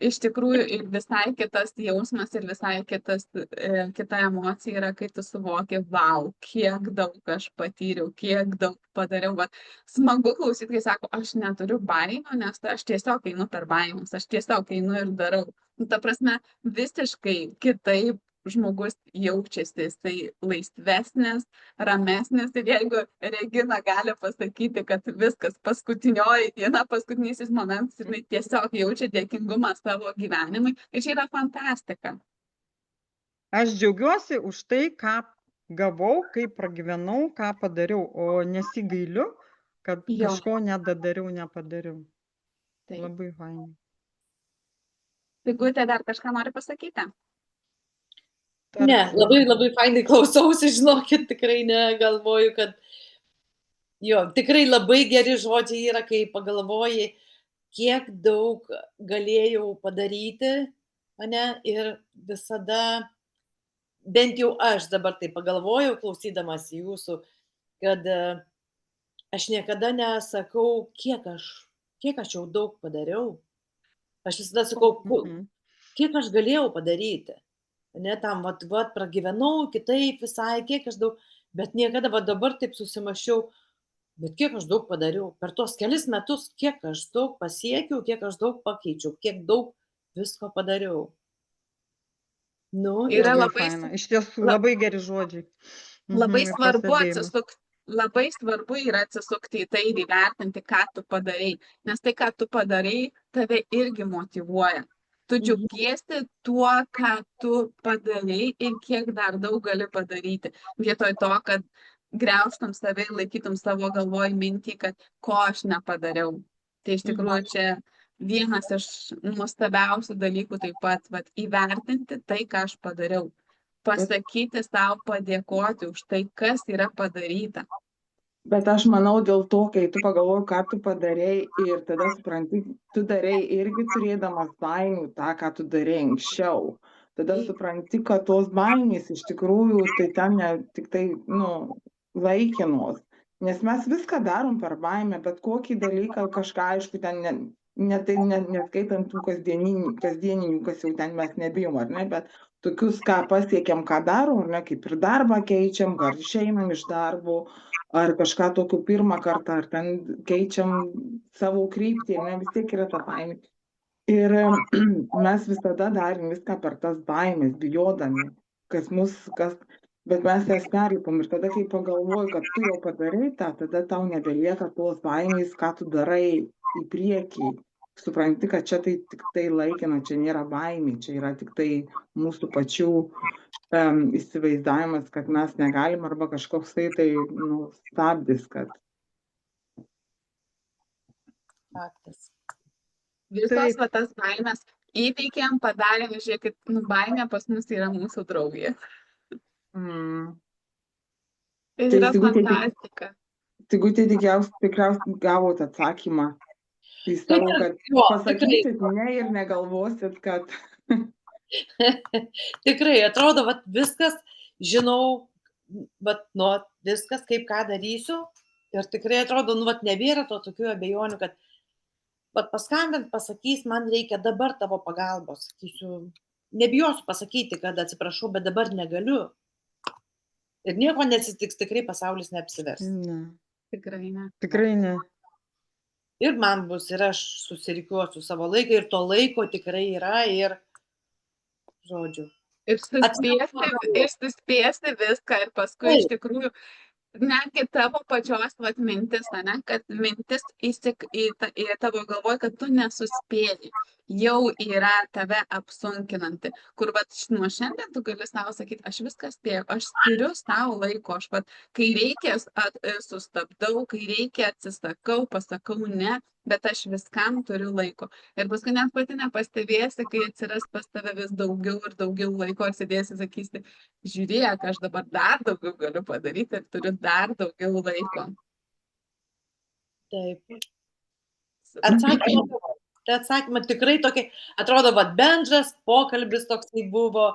Iš tikrųjų, ir visai kitas jausmas ir visai kita emocija yra, kai tu suvoki, vau, kiek daug aš patyriau, kiek daug padariau. Va, smagu klausyti, kai sako, aš neturiu baimių, nes aš tiesiog einu per baimes, aš tiesiog einu ir darau. Nu, ta prasme, visiškai kitaip žmogus jaučiasi, jisai laisvesnis, ramesnis. Ir jeigu Regina gali pasakyti, kad viskas paskutinioji diena, paskutinysis momentas, jinai tiesiog jaučia dėkingumą savo gyvenimui, tai čia yra fantastika. Aš džiaugiuosi už tai, ką gavau, kaip pragyvenau, ką padariau, o nesigailiu, kad kažko nedadariau, nepadariau. Taip. Labai fainai. Sigutė, dar kažką nori pasakyti? Ne, labai fainai klausausi, žinokit, tikrai negalvoju, kad jo, tikrai labai geri žodžiai yra, kai pagalvoji, kiek daug galėjau padaryti, ane, ir visada, bent jau aš dabar tai pagalvojau, klausydamas jūsų, kad aš niekada nesakau, kiek aš jau daug padariau. Aš visada sakau, kiek aš galėjau padaryti. Ne, tam, vat, pragyvenau kitaip visai, kiek aš daug, bet niekada, dabar taip susimašiau, bet kiek aš daug padariau. Per tuos kelis metus, kiek aš daug pasiekiau, kiek aš daug pakeičiau, kiek daug visko padariau. Nu, yra labai faina. Iš tiesų, labai geri žodžiai. Labai svarbu atsisukti. Labai svarbu yra atsisukti į tai ir įvertinti, ką tu padarai. Nes tai, ką tu padarai, tave irgi motyvuoja. Tu džiaugiesi tuo, ką tu padarai ir kiek dar daug gali padaryti. Vietoj to, kad griaužtum save ir laikytum savo galvoj mintį, kad ko aš nepadariau. Tai iš tikrųjų čia vienas iš nuostabiausių dalykų taip pat įvertinti tai, ką aš padariau. Pasakyti savo, padėkoti už tai, kas yra padaryta. Bet aš manau, dėl to, kai tu pagalvoji, ką tu padarei ir tada supranti, tu darei irgi turėdamas baimių tą, ką tu darei anksčiau. Tada supranti, kad tos baimės iš tikrųjų, tai ten ne tik tai, laikinos. Nes mes viską darom per baimę, bet kokį dalyką, kažką, aišku, ten neskaitant tų kasdieninių, kas jau ten mes nebijom, ar ne, bet tokius, ką pasiekėm, ką darom, ar ne, kaip ir darbą keičiam, ar išeinam iš darbo, ar kažką tokio pirmą kartą, ar ten keičiam savo kryptį, ne, vis tiek yra ta baimė. Ir mes visada darėm viską per tas baimės, bijodami, bet mes jas perlipom ir tada, kai pagalvoji, kad tu jau padarai tą, tada tau nebelieka tos baimės, ką tu darai į priekį. Supranti, kad čia tai tik tai laikina, čia nėra baimė, čia yra tik tai mūsų pačių įsivaizdavimas, kad mes negalim arba kažkoks tai stabdis, kad Faktas. Visos va tas baimės įveikėm, padarėm, žiūrėkit, baimė pas mus yra mūsų draugė. Tai yra fantastika. Sigutė tikriausiai gavot atsakymą į savo, kad pasakysit ne ir negalvosit, kad... Tikrai, atrodo, vat viskas, žinau, viskas, kaip ką darysiu. Ir tikrai atrodo, vat nebėra to tokių abejonių, kad vat paskambint, pasakys, man reikia dabar tavo pagalbos. Sakysiu, nebijosiu pasakyti, kad atsiprašau, bet dabar negaliu. Ir nieko nesitiks, tikrai pasaulis neapsivers. Ne. Tikrai ne. Tikrai ne. Ir man bus, ir aš susirikiuosiu savo laiką, ir to laiko tikrai yra, ir žodžiu. Ir suspėsi viską, ir paskui iš tikrųjų, netgi tavo pačios mintis, ne, kad mintis į tavo galvoj, kad tu nesuspėji, jau yra tave apsunkinanti, kur nuo šiandien tu gali savo sakyti, aš viską spėju, aš skiriu savo laiko, aš kai reikia sustabdau, kai reikia atsisakau, pasakau ne, bet aš viskam turiu laiko. Ir paskui net pati nepastebėsi, kai atsiras pas tave vis daugiau ir daugiau laiko, atsidėsi, sakysi, žiūrėk, aš dabar dar daugiau galiu padaryti ir turiu dar daugiau laiko. Taip. Atsakymą tikrai tokia, atrodo, bendras pokalbis toksai buvo,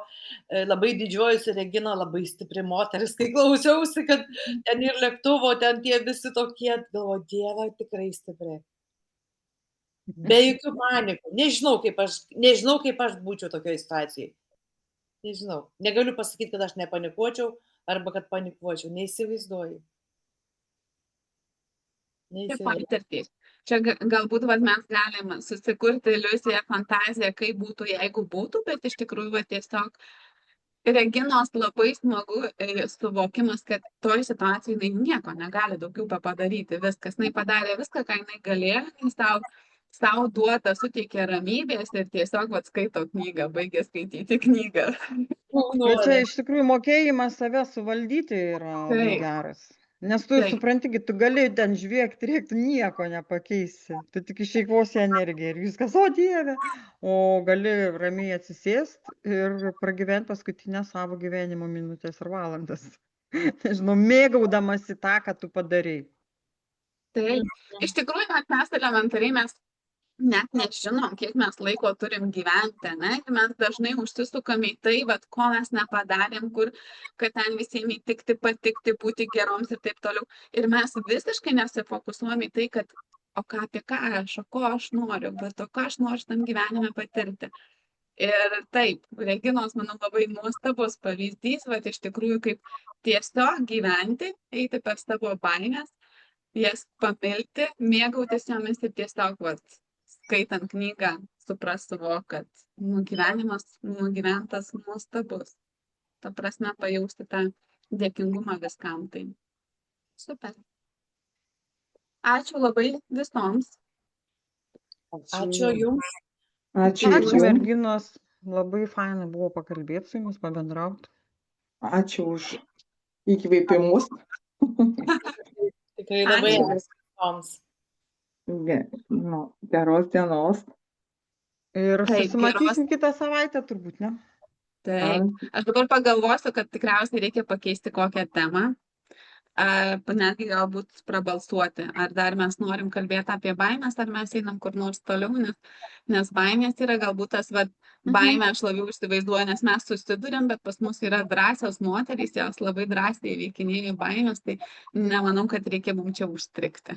labai didžiuojusi Regina, labai stipri moteris, kai klausiausi, kad ten ir lėktuvo, ten tie visi tokie, galvoju, Dieve, tikrai stipri. Be jokių panikų. Nežinau, kaip aš būčiau tokioje situacijoje. Nežinau. Negaliu pasakyti, kad aš nepanikuočiau arba kad panikuočiau. Neįsivaizduoju. Čia galbūt mes galim susikurti iliuziją, fantaziją, kaip būtų, jeigu būtų, bet iš tikrųjų tiesiog Reginos labai smagu suvokimas, kad toj situacijai jinai nieko negali daugiau padaryti. Viskas, jinai padarė viską, ką jinai galėjo, sau duota, suteikė ramybės ir tiesiog skaito knygą, baigė skaityti knygą. Bet čia iš tikrųjų mokėjimas save suvaldyti yra labai geras. Nes tu supranti, kad tu gali ten žviegti, rėkti, nieko nepakeisi. Tu tik išeikvosi energiją ir viskas, o Dieve. O gali ramiai atsisėsti ir pragyventi paskutinę savo gyvenimo minutės ar valandas. Nežinau, mėgaudamasi tą, ką tu padarai. Taip, iš tikrųjų, mes elementariai net nežinom, kiek mes laiko turim gyventi, ne? Ir mes dažnai užsisukame į tai, ko mes nepadarėm, kad ten visiems įtikti, patikti, būti geroms ir taip toliau. Ir mes visiškai nesifokusuojame į tai, kad apie ką aš, ko aš noriu, bet ką aš noriu tam gyvenime patirti. Ir taip, Reginos, manau, labai nuostabus pavyzdys, iš tikrųjų, kaip tiesiog gyventi, eiti per savo baimės, jas pamilti, mėgautis jomis ir tiesiog, skaitant knygą, suprasdavo, kad gyvenimas nugyventas nuostabus. Ta prasme, pajausti tą dėkingumą viskam. Tai super. Ačiū labai visoms. Ačiū Jums. Ačiū merginos. Labai faina buvo pakalbėti su Jumis, pabendrauti. Ačiū už įkvėpimus. Tikrai labai ačiū Jums. Geros dienos. Ir susimatysim kitą savaitę turbūt, ne? Taip. Aš dabar pagalvosiu, kad tikriausiai reikia pakeisti kokią temą. Netgi galbūt prabalsuoti. Ar dar mes norim kalbėti apie baimės, ar mes einam kur nors toliau, nes baimės yra galbūt tas Baimę aš labiau įsivaizduoju, nes mes susidurėm, bet pas mus yra drąsios moterys, jos labai drąsiai įveikinėja baimės, tai nemanau, kad reikia mums čia užstrikti.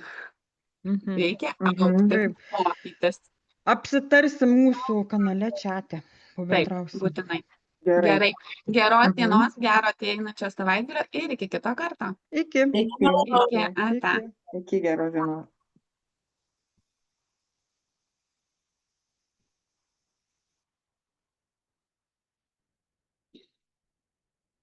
Mhm. Reikia Mhm. augti, Taip. mokytis. Apsitarsim mūsų kanale čate. Taip, Pabendrausim. būtinai. Gerai. Gerai. Geros Mhm. dienos, gero ateinančio savaitgalio ir iki kito karto. Iki. Iki malonaus. Iki, ate. Iki. Iki geros dienos.